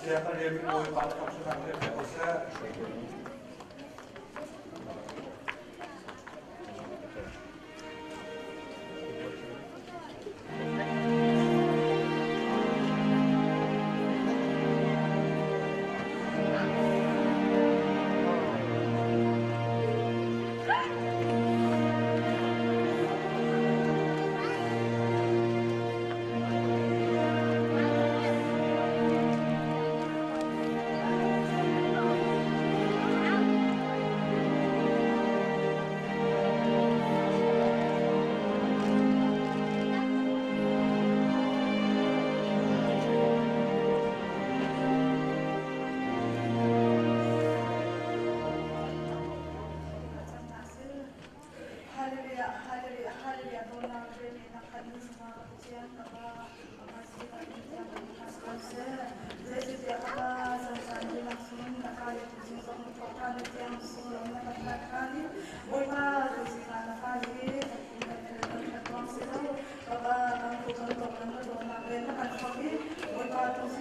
S3: Siapa dia minum pada kapsulan dia bisa.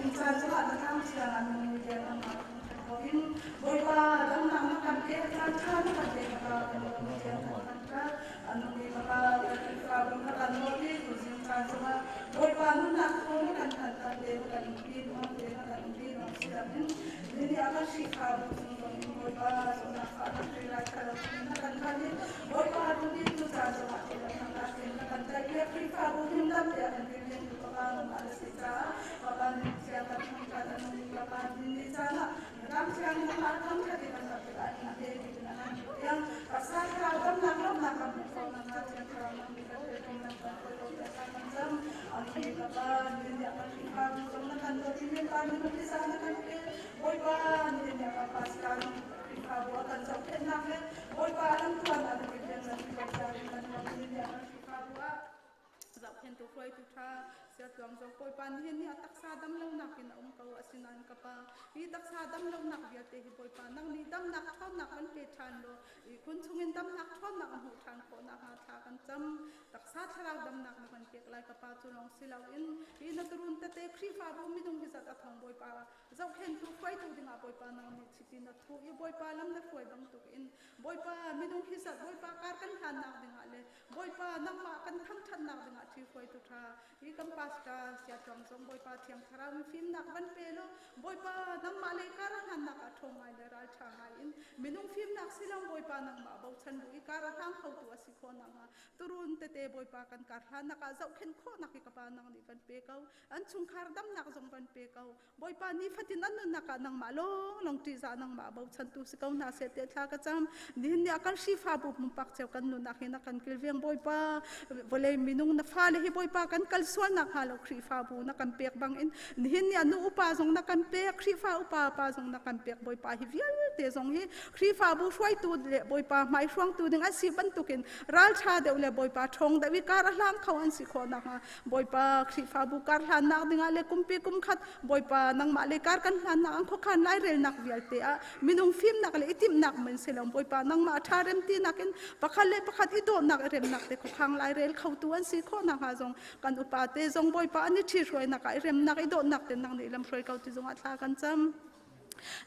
S9: jing chan so an tham sia an ni de an ma ko in boy pa dam na ma kan ke chan chan ka de ka ni de an ka an ni ka ka bu na kan no ni jing chan so boy pa na ko ni kan kan de kan ni no de kan ni no sia ni ala shi ka boy pa so na ka na ke la ka na kan kan ni boy pa ni tu chan so ma ke na kan ta ke pri ka bu ni dam de an ni Ken tu fly tu tha sia tuang jong poi pan hian ni atak sa dam lo nak in kau asinan ka pa hi tak sa dam lo nak bia te hi poi pan nang ni dam nak thon nak an pe than lo i kun chungin dam nak thon nak hu than ko na ha tha kan cham tak sa thara dam nak na kan pek lai ka pa chu long silau in hi na turun te te khri fa bu mi dong hi zat athang poi pa zau ken tu fly tu dinga poi pa nang ni chiti na thu i poi pa lam na foi bang tu in poi pa mi dong hi zat poi pa kar kan han nak dinga le poi pa nang ma kan tham than nak dinga thi foi tu tha hi kam pasta sia chong song boy pa thiam thara mi film nak ban pe lo boy pa nam ma le kar han nak a thong ai le ral tha hai in minung film nak silang boy pa nang ma bau chan lui kar hang khau tu asi kho nang turun te te boy pa kan kar han nak a zau khen kho nak ka pa nang ni kan pe kau an chung khar dam nak jong ban pe kau boy pa ni fatin an nak ka nang ma long ti za nang ma bau chan tu si kau na se te tha ka cham ni ni akan shi fa bu mum pak cheu kan nu nak hina kan kil veng boy pa vole minung na fa le hi boy pa kan kal suan nak halo khri fa bu na kan pek bang in hin ya nu upa jong na kan pek khri fa upa pa jong na kan pek boy pa hi vial te jong hi khri fa bu hruai tu le boy pa mai hruang tu ding a si ban tukin ral tha de le boy pa thong da wi kar hlang khau an si kho na ha boy pa khri fa bu kar hlan nak ding a le kumpi kum khat boy pa nang ma le kar kan hlan na ang kho khan lai rel nak vial te a minung film nak le itim nak men selam boy pa nang ma tha rem ti nakin pakhale pakhat i do nak rem nak te kho khang lai rel khau tu an si kho na ha jong kan upa te jong boy pa ani thi roi na kai rem na kai do nak te nang ni lam roi kau ti jong a thla kan cham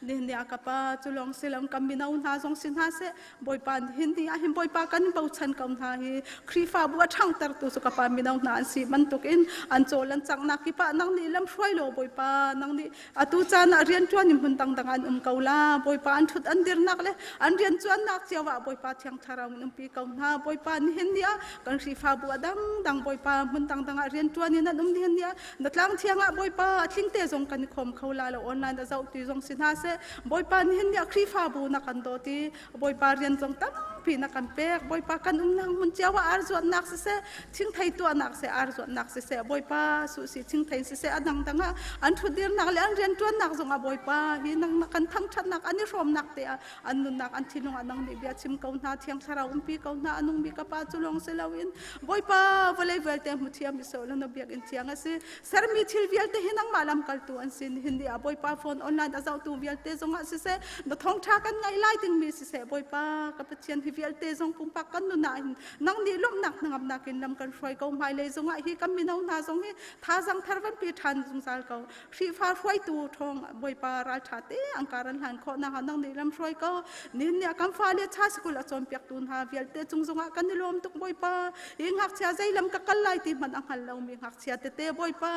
S9: ni akapa chulong silam kaminau na jong sin ha se boy pa hindi a him boy pa kan bau chan kam tha hi khri fa bu thang tar tu su kapa minau na si man tukin an cholan chang na ki pa nang ni lam roi lo boy pa nang ni atu chan a rian chuan nim hun tang dangan kaula boy pa an thut an dir nak le an rian chuan nak chawa boy pa thiang tharang pi kau na boy pa ni hindi a kan khri fa bu adam dang boy pa mun tang dang a rian chuan ni na ni hindi a natlang thianga boy pa thing te jong kan khom khola lo online da zau ti jong sin se boy pa ni hin ya khri fa bu na kan do ti boy pa rian jong tam pi na kan pek boy pa kan nang mun chawa ar zo nak se thing thai tu nak se ar zo nak se boy pa su si thing thai se adang danga an thu dir nak le an rian tu nak jong a boy pa hi nang kan thang that nak ani rom nak te an nun nak an thilung anang ni bia chim kau na thiang thara pi kau na anung mi ka pa chulong se lawin boy pa vale vel te mu thiam mi so lo na biak in thiang ase sar mi thil vial te hinang malam kal tu an sin hindi a boy pa phone online da zau tu vial te zonga se na thong tha kan ngai lai ting mi se boy pa ka pachian hi vial te zong pum pak kan nu na nang ni lom nak ngam nakin lam kan froi ko mai le zonga hi kam mi nau na zong hi tha jang thar van pi than zung sal ko hri fa froi tu thong boy pa ral tha te angkaran han kho na nang ni lam froi ko nin ya kam fa le cha skul a chom pek tun ha vial te chung zonga kan ni lom tuk boy pa hi ngak cha zai lam ka kal lai ti man ang hal lo mi ngak cha te boy pa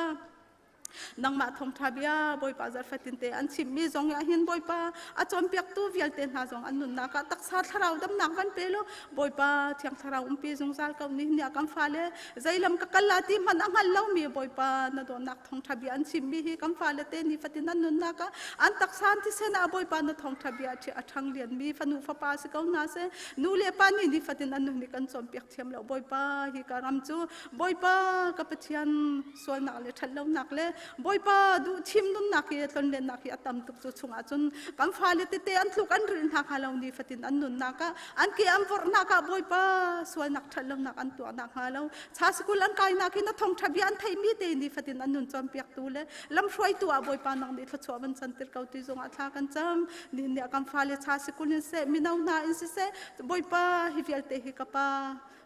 S9: nang ma thong thabia boy pa zar fatin te an chim mi zong ya hin boy pa a chom pek tu vial te na zong an nun na ka tak sa tharau dam nak van pelo boy pa thiang tharau pi zong sal ka ni nya kam phale zailam ka kallati man ang hal lo mi boy pa na do nak thong thabia an chim mi hi kam phale te ni fatin an nun na ka an tak san ti se na boy pa na thong thabia thi athang lian mi fanu fa pa se ka na se nu le pa ni fatin an nun ni kan chom pek thiam lo boy pa hi ka ram chu boy pa ka pathian sol nak le thal lo nak le boy pa du chim dun nak ye ton le nak ya tam tuk chu chunga chun kam phale te an thluk an rin ha khalau ni fatin an nun naka an ke am vor naka boy pa sual nak thalom nak an tu nak halau cha skul an kai nak in thong thabi an thai mi te ni fatin an nun chom pek tu le lam hroi tu a boy pa nang ni thachwa ban chan tir kau ti zong a thla kan cham ni ne kam phale cha skul in se minau na in se boy pa hi vial te hi kapa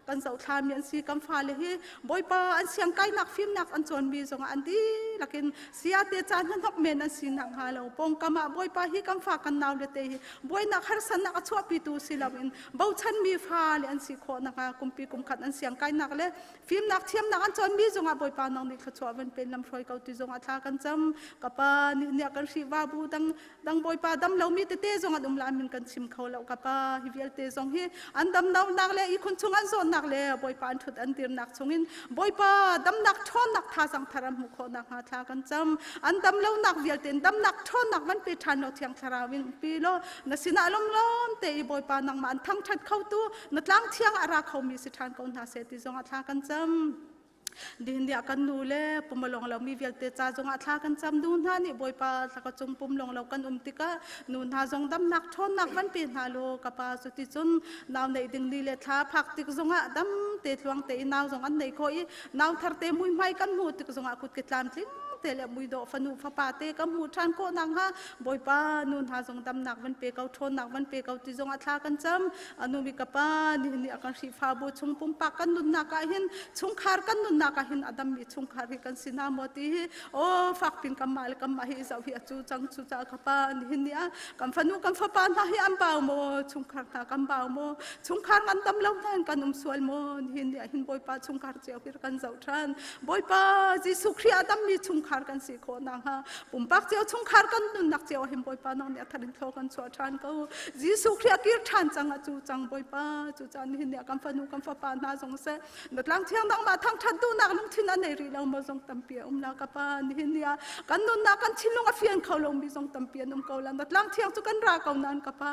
S9: kan zau thlam yan si kam phale hi boy pa an siang kai nak film nak an chon mi zong an di lakin sia te chan han hop men an sin hang halo pong kama boy pa hi kam fa kan naw le te hi boy na khar san na ka chua pi tu silawin bau chan mi fa le an si kho na ka kumpi kum khat an siang kai nak le film nak thiam nak an chon mi zonga boy pa nang ni kha chua van pen lam throi kau ti zonga tha kan cham kapa ni nya kan ri wa bu dang boy pa dam lo mi te te zonga dum la min kan sim kho lo kapa hi vial te zong hi an dam naw nak le i khun chung an zon nak le boy pa an thut an tir nak chungin boy pa dam nak thon nak tha sang tharam mu kho nak ha tha kan cham an dam lo nak vial ten dam nak thon nak van pe than no thiang tharawin pi lo na sina lom lom te i boy pa nang man thang that khau tu na tlang thiang ara khau mi si than ko na se ti zong a tha kan cham din dia kan nu le pumalong lo mi vial te cha zong a tha kan cham nun ha ni boy pa tha ka chung pumlong lo kan tika nun ha zong dam nak thon nak van pe na lo ka pa su ti chun naw nei ding ni le tha phak tik zong a dam te tluang te naw zong an nei khoi naw thar te mui mai kan mu tik zong a kut ke tlam tling te le mui do fanu fa pa te ka mu than ko nang ha boy pa nun ha zong dam nak van pe kau thon nak van pe kau ti zong a tha kan cham anu mi ka pa ni akan si fa bu chung pum pa kan nun na ka hin chung khar kan nun na ka hin adam mi chung khar hi kan sina moti o fak pin kamal kam ma hi zau hi chu chang chu cha ka pa ni nia kam fanu kam fa pa na hi am ba mo chung khar ta kam ba mo chung khar ngan dam lo nan kan sual mo ni nia hin boy pa chung khar cheu hir kan zau than boy pa ji sukri adam mi chung khar kan si ko na ha pum pak cheu chung khar kan nun nak cheu him boy pa nang ne tharin tho kan chua than ko ji sukri akir than chang a chu chang boy pa chu chan ni nia kam fanu kam fa pa na jong se natlang thiang dang ma thang that du nak lung thin an nei ri lo mo jong tampia la ka pa ni nia kan nun na kan chinlong a fian khau lo mi jong tampia kau la natlang thiang chu kan ra kau nan ka pa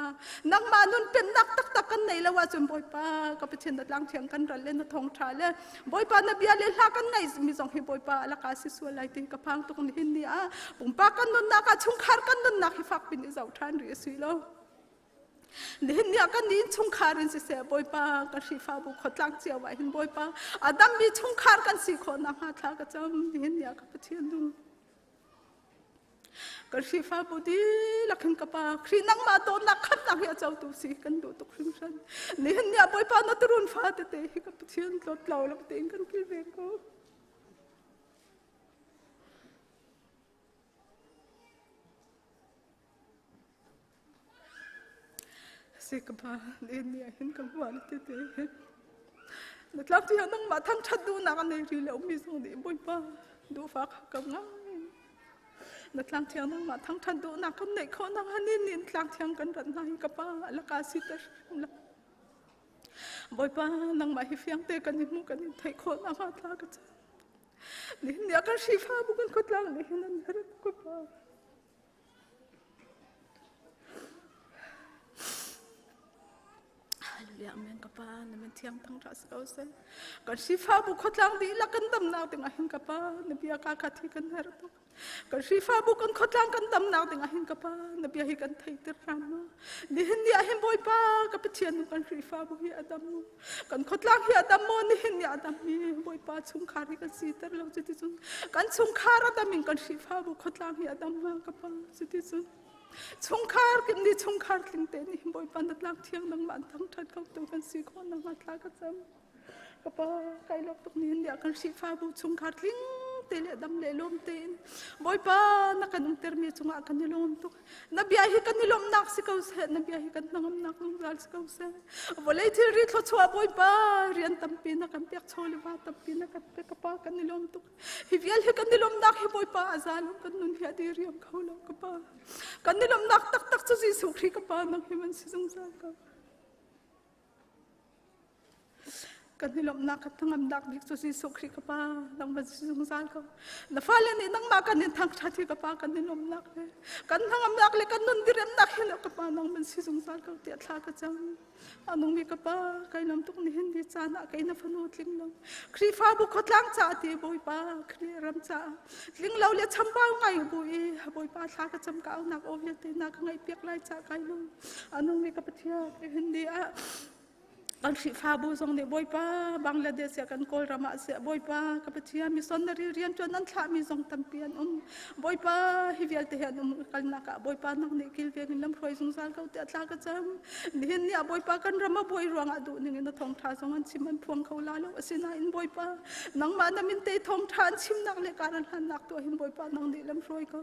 S9: nang ma nun pen nak tak tak kan nei la wa chum boy pa ka pe chen natlang thiang kan ra le na thong tha le boy pa na bia le la kan nei mi jong hi boy pa la ka si su lai ti ka phang tu ni nia pum pa kan nun na ka chung khar kan nun na hi fak pin i zau than ri si lo nen nia kan nin chung kharin si se boy pa ka ri fa bu khotlang chiaw wa hin boy pa adam mi chung khar kan si kho na ha tha ka cham nen nia ka pathian du ka ri fa bu di lakhin ka pa khri nang ma to nak khat nak ya chaw tu si kan du to khrim san nen nia boy pa na turun fa te te hi ka pathian lot law lak te kan kil ve ko sikapa ni hin kam wan te te natlak ti nang ma thang that du na kan nei ri lo mi song ni boy pa du fa ka nga natlak ti nang ma thang that du na kan nei kho na han ni tlak thiang kan ran nai ka pa la ka si ta boy pa nang ma hi fiang te kan ni mu kan ni thai kho na ha tha ka cha ni nia kan si fa bu kan khotlang ni hin an har ko pa Hallelujah, amen kapa, naman tiang tang ras kau se. Kan sifa bu khotlang di lakan dam na ting ahin kapa, nabiya kakati kan harato. Kan sifa bu kan khotlang kan dam na ting ahin kapa, nabiya hi kan thai tirano. Nihin ni ahin boy pa kapitian kan sifa bu hi adam mo. Kan khotlang hi adam mo nihin ni adam mi boy pa chung khari kan sitar lo jiti sun. Kan chung khara damin kan sifa bu khotlang hi adam ma kapa jiti sun. Chung khar kin ni chung khar tling te ni boy pan dat lang thiang nang man thang that kau tu kan si khon nang ma thla ka cham ka pa kai lok tuk ni ndia kan si fa bu chung khar tling te le dam le lom te boy pa na kan ter mi chunga kan ni lom tuk na bia hi kan ni lom nak si kau se na bia hi kan nangam nak nang gal si kau se volei thil ri thlo chua boy pa rian tam pi na kan pek choli wa tam pi na kan pe ka pa kan ni lom tuk hi vial hi kan ni lom nak hi boy pa azalom kan nun hi adi riam khau lo ka pa kan ni lom nak tak tak chu si sukri ka pa nang hi man si sung sa ka kan ni lom nak thangam dak dik chu si sukri ka pa nang man si sung sa ka na falen ni nang ma kan ni thang thati ka pa kan ni lom nak le kan thangam nak le kan nun direm nak hi ka pa nang man si sung sa ka ti thla ka chang anong mi ka pa kai lam tuk ni hindi chana kai na fanu tling lo khri fa bu khotlang cha ti boy pa khri ram cha tling lo le chambau ngai boy pa thla ka cham ka nak o ve te nak ngai pek lai cha kai lo anong mi ka pa thia hindi a kan si fabu song ne boy pa Bangladesh ya kan kol rama se boy pa kapatia missionary rian chuan an thla mi song tampian boy pa hivial te han kalna ka boy pa nang ne kil veng lam roi sung sal ka te atla ka cham nin ya boy pa kan rama boy ruang adu ning na thong tha song an chiman phuang khau la lo asina in boy pa nang ma na min te thong than chim nak le karan han nak to him boy pa nang ne lam roi ka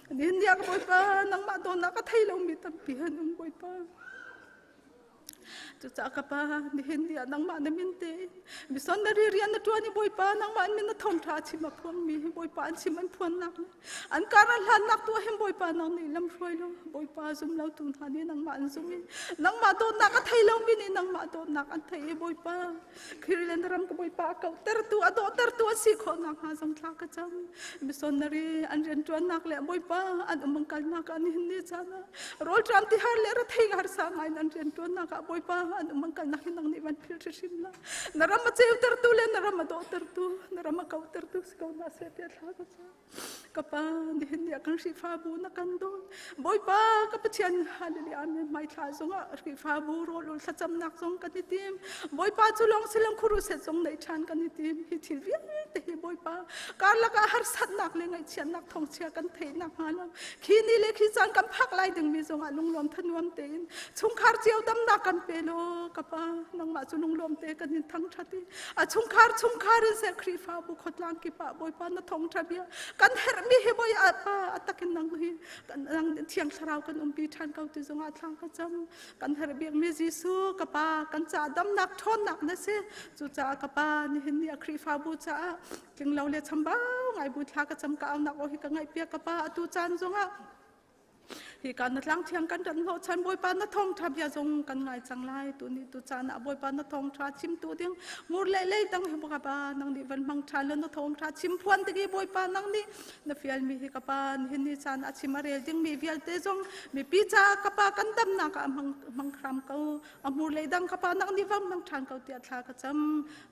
S9: nin ya boy pa nang ma do na ka thai lo mi tampian boy pa tu ca ka pa ni hindi nang ma na minte missionary rian na tuani boy pa nang ma min na thom tha chi ma phom mi boy pa an chi man phon nak an karan han nak tu hem boy pa nang ni lam roi lo boy pa zum lau tu tha ni nang ma an zum nang ma do nak ka thai lo mi ni nang ma do nak an thai boy pa khirilen ram ko boy pa ka ter tu ado ter tu si kho nak ha sam thla ka cham missionary an ren tuan nak le boy pa an umang kal nak an hindi chana rol tram ti har le ra thai har sa ngai an ren tuan nak boy pa an umang kal nak nang ni ban phil sim na naram ma cheu ter tu le naram ma do ter tu naram ma kau ter tu si kau na se te thla ka cha ka pa ni hindi kan si fa bu na kan do boy pa ka pa chian halili amen mai thla zonga ri fa bu ro lo sa cham nak zong kan ni tim boy pa chulong silang khuru se zong nei than kan ni tim hi thil vi te hi boy pa kar la ka har sat nak le ngai chian nak thong chia kan thei nak ha lam khi ni le khi chan kan phak lai ding mi zong alung lom thanuam te chung khar chiao dam na kan pe lo ka pa nang ma chulung lom te kan ni thang thati a chung khar se khri fa bu khotlang ki pa boy pa na thong thabia kan her mi he boy a pa atakin nang hi kan nang thiang tharau kan pi than kau ti zong a thlang ka cham kan her biak mi jisu ka pa kan cha dam nak thon nak na se chu cha ka pa ni hin ni khri fa bu cha king lo le chamba ngai bu thla ka cham ka nak o hi ka ngai pia ka pa tu chan zong a hi kan na tlang thiang kan lo chan boy pa na thong thab ya zong kan ngai chang lai tu ni tu chan a boy pa na thong tha chim tu ding mur le le tang he ka pa nang ni van mang tha lo na thong tha chim phuan te gi boy pa nang ni na fial mi hi ka pa ni ni chan a chim rel ding mi vial te zong mi pi cha ka pa kan dam na ka mang khram kau a mur le dang ka pa nang ni vam mang than kau ti thla ka cham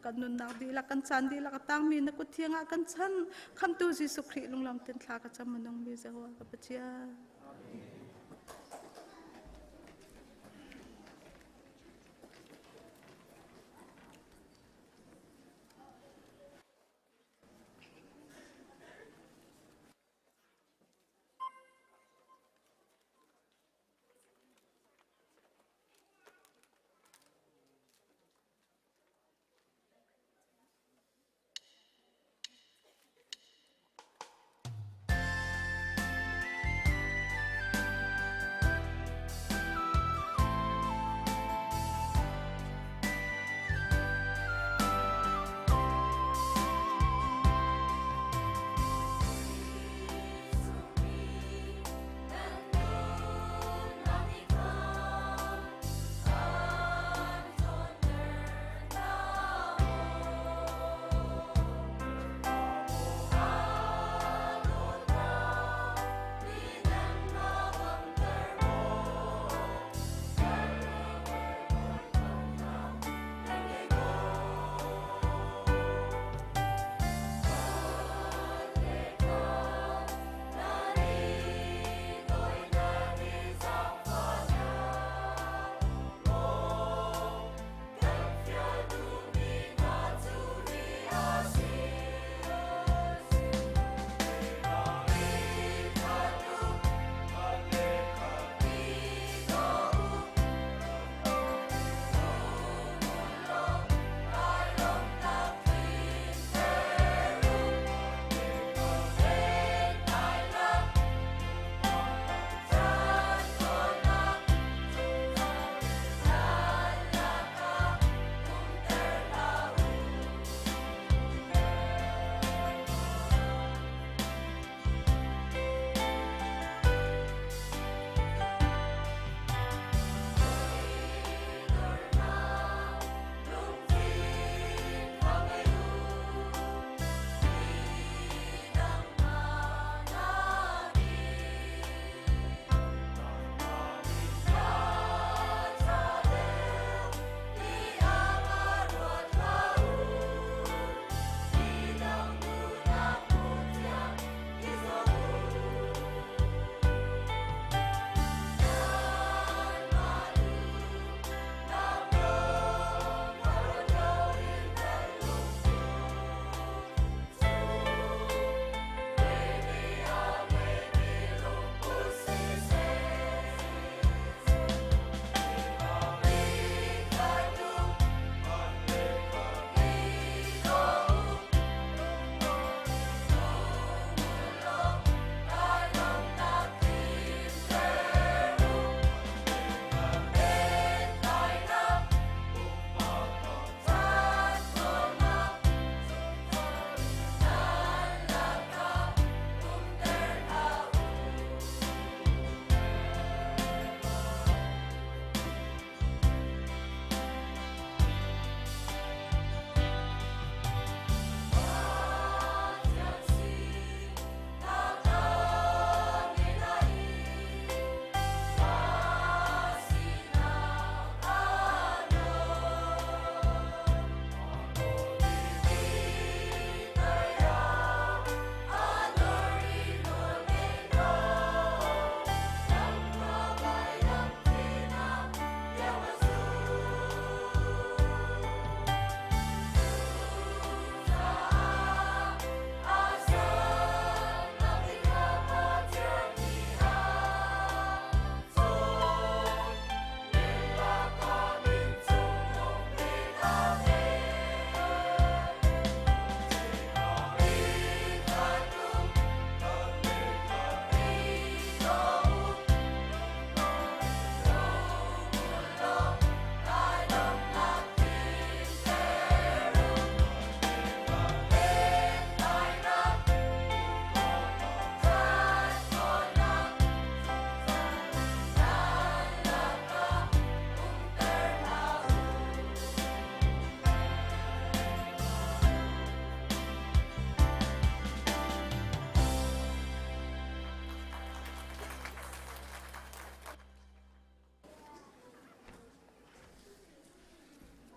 S9: kan nun nak di la kan chan di la ka tang mi na ku thianga kan chan kham tu ji su khri lung lam ten thla ka cham manong mi za wa ka pa chia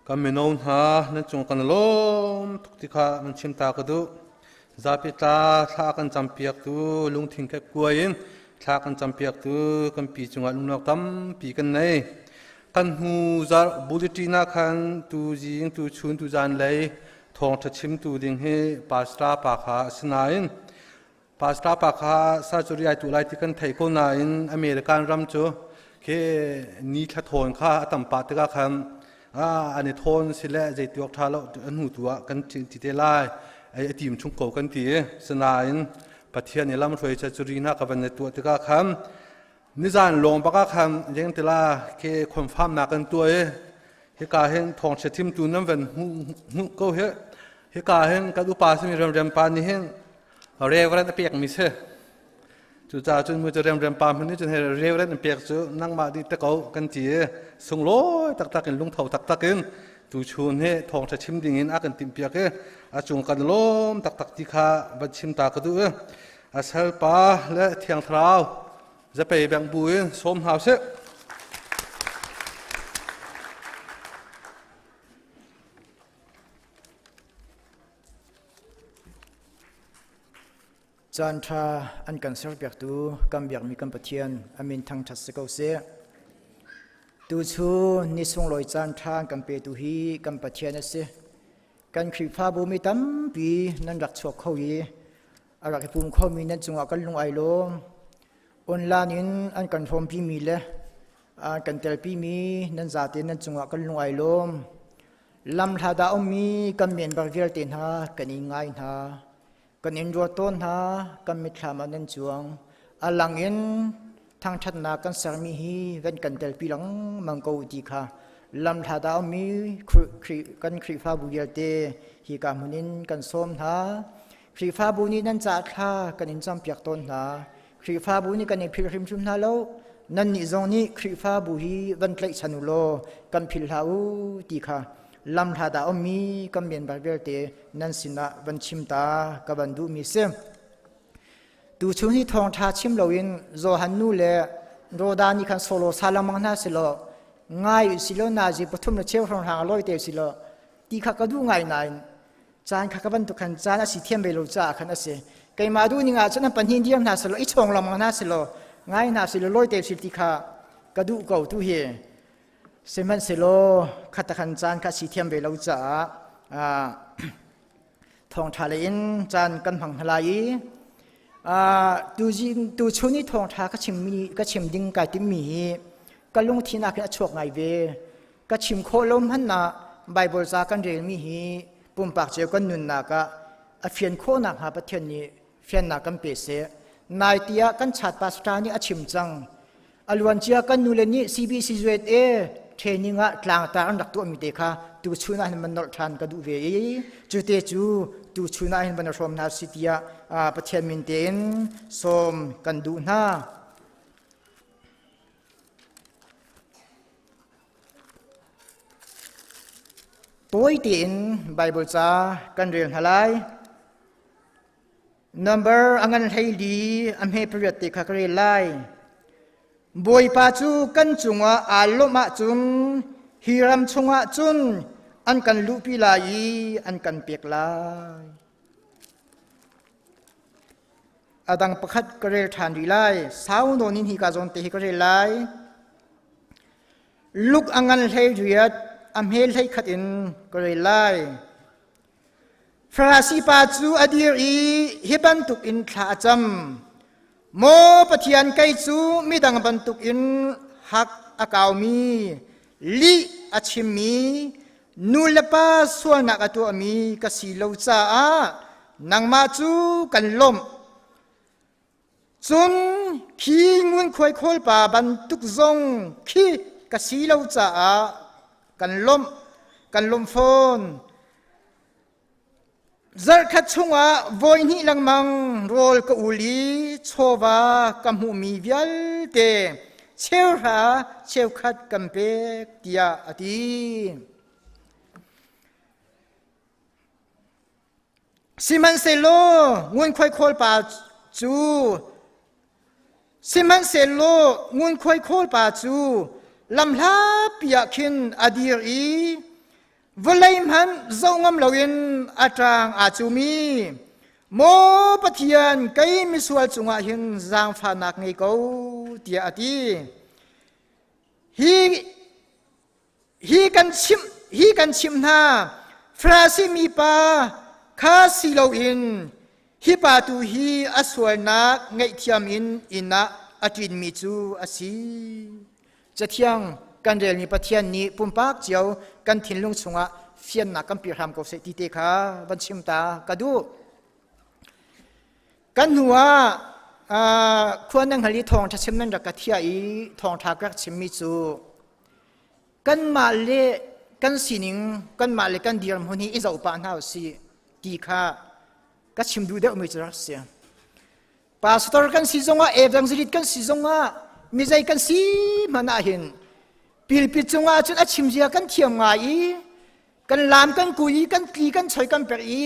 S3: กันไม่นอนหานั่นจงกันลมทุกที่ข้ามันชิมตากระดูซาปิตาท่ากันจำเปียกตูลุงทิ้งแค่กล้วยท่ากันจำเปียกตูกันปีจงลุงนกตั้มปีกันในกันหูซาบุตรจีน่าขันตูจิงตูชุนตูจานเลยทองทัดชิมตูดิ่งให้ปาสตาปากหาสนายปาสตาปากหาซาจุริยตูไลที่กันไทยคนนายอเมริกันรำจูเคนี่ขะทนข้าตั้มปาตกะขันอันนี้ทนสิแลใจตัวท่าแล้วอันหูตัวกันจิตเตลายไอ้ทีมชุงโกกันทีสนายปะเทียนนี่ลำช่วยจะจุรินากับวันในตัวตกะขันนิจานลงปากขันยังเตลาเคคนฟ้ามนักกันตัวเฮกาเห็นทองเชติมตูน้ำวันหูก็เฮกาเห็นกัดอุปาสมีเริ่มปานนี่เห็นเรียกว่าเปียกมิเสจุดจ้าจนมือจะเริ่มปานมันนี่จนเห็นเรียกว่าเปียกจูนั่งมาดีตะเกากันทีส่งโลตักกันลุงเท่าตักกันตูชูนเฮทองเชติมดิ่งอินอากันติมเปียกอาจงกันลมตักที่ข้าบัดชิมตากระดูอาศัยป่าและเทียงเท้าจะไปแบ่งบุญสมหาเส
S10: จันทราอันกันเสกเบียกตูกำเบียกมีกำปะเทียนอามินทางทัศกเสตูชูนิสงลอยจันทรากำเปตุฮีกำปะเทียนเสกันคริฟ้าบุมีตั้มปีนั้นรักชกเขายีอารักภูมิเขามีนั้นจงอากันลงไอโลอนลานินอันกันพรมปีมีเลยอันกันเตลปีมีนั้นจาตินั้นจงอากันลงไอโลลำทาดาอมีกันเมียนบาร์เวลตินฮากันอิงไงฮากันอินรัวต้นฮากันมิตรมานันจวงอลังอินทางชัดนากันสามีฮีเวนกันเตลปีหลังมังกูดีค่ะลำทาดามีกันครีฟ้าบุเยเตฮีกามุนินกันส้มฮาครีฟ้าบุนีนั้นจัดค่ะกันอินจำเปียกต้นฮาครีฟ้าบุนีกันอิพิริมชุมนาโลนั่นนิจงนี้ครีฟ้าบุฮีวันเล็กชนุโลกันพิลฮาอูดีค่ะลำทาดาอมีกำเบียนบาเบลเตนันสินะบันชิมตากับบันดูมิเซมดูชุนี้ทองทาชิมลวินโจฮันนูเลโรดานิคันโซโลซาลามังนาสิโลง่ายสิโลนาจิปทุมเลเชลทองทางลอยเตสิโลตีขากระดูง่ายนายจานขากบันตุขันจานอสิเทียมเบลูจ้าขันอเสไกมาดูนี่งาฉันปันหินเดียมนาสิโลอิชงลามังนาสิโลง่ายนาสิโลลอยเตสิตีขากระดูเก่าตุเฮเซมันเซโลขัดขันจานขัดสีเทียมเบลจ้าทองทาเลนจานกันพังทลายดูชุนี้ทองทาก็ชิมดิ้งกายติมีก็ลงที่นักชกไงเวก็ชิมโคลมหันนาไบเบิลจากันเรียนมีฮีปุ่มปากเจ้ากันนุนนักเฟียนโคนักหาประเทศนี้เฟียนนักกันเปเสนายเตียกันชัดปัสตานี่ชิมจังอลวันเจียกันนูเลนี่ CBCZAเทรนนิ่งกลางตาอันดักตัวมีเด็กค่ะดูชูน่าเห็นมันนอทานก็ดูเวจูเตจูดูชูน่าเห็นมันรวมนาสิทยาประเทศมินเตนสมกันดูน่าป่วยตีนไบเบิลจ้ากันเรียนหลาย number อังกันให้ดีอันให้ประโยชน์ติดขัดเรียนไล่บอยปาจูกันจุงว่าอาลมาจุนฮิรัมชงว่าจุนอันกันลุปิลายอันกันเปียกลายอาดังประคัดกระเรทานดีไลสาวโนนินฮิกาจนเตฮิกระเรไลลุกอังกันเฮเรียดอัมเฮลให้ขัดอินกระเรไลฟราสีปาจูอดีรีฮิบันตุกอินขาจำโมปะเทียนไกจูมีดังบรรทุกอินหักอากาวมีลิอาชิมมีนูเลปาส่วนนักตัวมีกสีโลจ้านางมาจูกันลมจุนขี้งุนคอยโคลป่าบรรทุกซงขี้กสีโลจ้ากันลมฟอนจัดขัดชงว่าวันนี้ลังมังโรลกุลีโชวากำหูมีเวลเตเชลหาเชลขัดกำเปกเตียอดีซิมันเซโลงุนค่อยโคลป่าจูซิมันเซโลงุนค่อยโคลป่าจูลำลาเปียคินอดีรี วลัยมันเจ้างมเหลวินอาจางอาจูมีโมปะเทียนไกมิสวลจุงอาหินจางฟานักไงกูเตียอดีฮีกันชิมนาฟราซิมีปาคาสิโลอินฮิปาตูฮีอสวนักไงเทียมอินนะอาจินมิจูอาศีจะเที่ยงกันเรียนมีปะเทียนนี้ปุ่มปากเจียวกันทิ้งลงสงะเฟียนนักกันปีรำกับเศรษฐีเตค่ะวันชิมตากระดูกันหัวควรนั่งหลีทองทัชมันรักเทียอีทองทากรักชิมมิจูกันมาเลกันสินิงกันมาเลกันเดียร์มันนี้อิจอุปานาสีตีค่ะก็ชิมดูเด็กไม่จะรักเสียปาสตอร์กันสิจงว่าเอวังซิลิตกันสิจงว่ามิใจกันสิมันอาหินปิลปิจงว่าจุดชิมเสียกันเทียมไงกันลามกันกุยกันตีกันใช้กันเปรี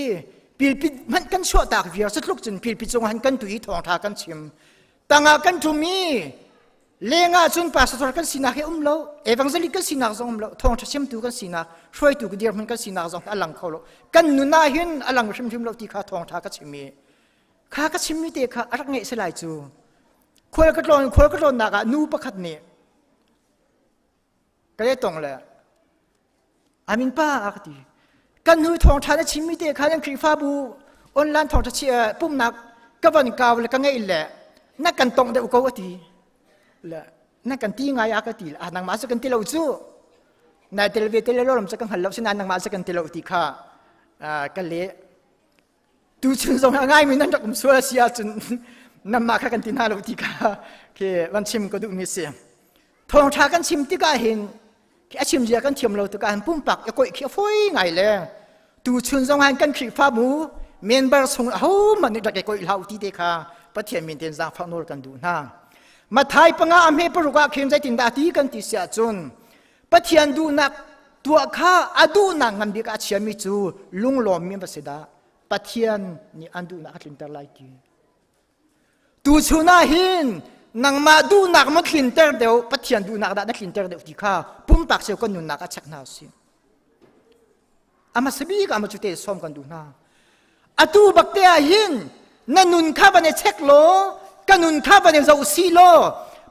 S10: ปิลปิมันกันชั่วตากเวียสุดลูกจนปิลปิจงหันกันตุยทองทากันชิมต่างกันทุมีเลงอาจุนปาสตอร์กันสินักเอเลเอวังซิลิตกันสินักจงเลทองชิมตูกันสินักช่วยตูกันเดียร์มันกันสินักจงอลังเขาเลกันนุนาหินอลังชิมเลตีข้าทองทากันชิมีข้าก็ชิมมิเตค่ะอะไรเงี้ยสลายจูคุยกันลนนักนูปะขัดเนี่ยก็ได้ตรงเลยอามินป้าอักดีกันหูทองทานชิมมิเตค่ะยังครีฟ้าบูออนไลน์ทองทเชียปุ่มนักก็วันกาวเลยก็ไงแหละนักกันตรงเดียวก็ว่าดีแหละนักกันตีไงอักดีนางมาสักกันตีเราจูนายเทเลวิเทเลโรมสักกันหันเราชนะนางมาสักกันตีเราตีค่ะกันเละดูชุนทรงง่ายมีนั่นจากผมสวยเสียจนนำมาข้ากันตินาลูกที่กาเควันชิมก็ดูมีเสียทองชากันชิมที่กาเห็นแค่ชิมเสียกันเทียมเราตัวการปุ่มปักก็อีกฟุ้ยไงเลยดูชุนทรงหันกันขีฟ้าหมูเมียนบาร์ทรงโอ้มันนี่จากก็อีกเหล่าที่เด็กค่ะประเทศมีเดินจางฟังโนกันดูนะมาไทยปังอาเมปรุกาเขียนใจตินดาตีกันติเสียจนประเทศดูนักตัวข้าอดูนังงันดีกาเชียมิจูลุงหลอมมีภาษาปะเทียนนี่อันดูนักลินเตอร์ไลกี้ดูชูน่าหินนังมาดูนักมันลินเตอร์เดียวปะเทียนดูนักนักลินเตอร์เดียวที่ข้าปุ่มปากเสียวกันนุนนักชักน่าสิอามาสบีก็อามาจุดเตะซ้อมกันดูน่าอดูบักเตียหินนั่นนุนข้าบันเนเช็คโลกันนุนข้าบันเนเจ้าซีโล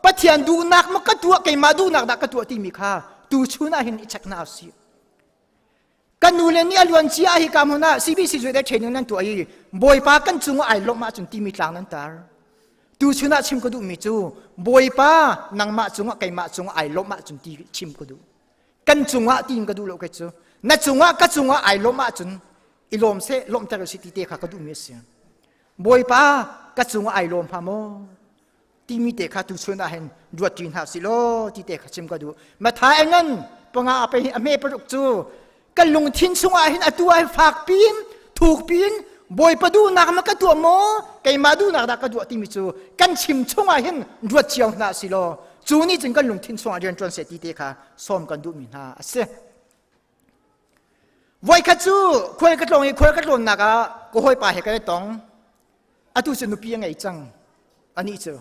S10: ปะเทียนดูนักมันก็ตัวไก่มาดูนักนักก็ตัวที่มีข้าดูชูน่าหินชักน่าสิกันนูเลนี่อลวนชีอาฮิกามุนาซีบีซีจุดเด็กเชนนั่นตัวไอ้บอยปากันจุงไอ้ลมมาจุนตีมีกลางนั่นตาดูชุนาชิมก็ดูมีจูบอยปานังมาจุงไก่มาจุงไอ้ลมมาจุนตีชิมก็ดูกันจุงตีนก็ดูโลกจูนัดจุงก็จุงไอ้ลมมาจุนอีลมเสลมเตอร์สิตีเตะข้าก็ดูมีเสียงบอยปาก็จุงไอ้ลมพาโมตีมีเตะข้าดูชุนาเห็นดูจีนหาสิโลตีเตะข้าชิมก็ดูมาท้ายงั้นปังอาไปอเมปรุกจูกันลงทิ้งสงอาหินอตัวฝากปีนถูกปีนบอยประดูนักมันก็ตัวโมไก่มาดูนักดักก็ตัวที่มิจูกันชิมสงอาหินรวดเจียวนาสิโลจูนี่จึงกันลงทิ้งสงอาเรียนจนเสร็จที่ค่ะซ้อมกันดูมินาเสียไว้ขัดจูคุยกันลงนักก็ห้อยไปให้กันตองอตุสนุปียังไงจังอันนี้เจอ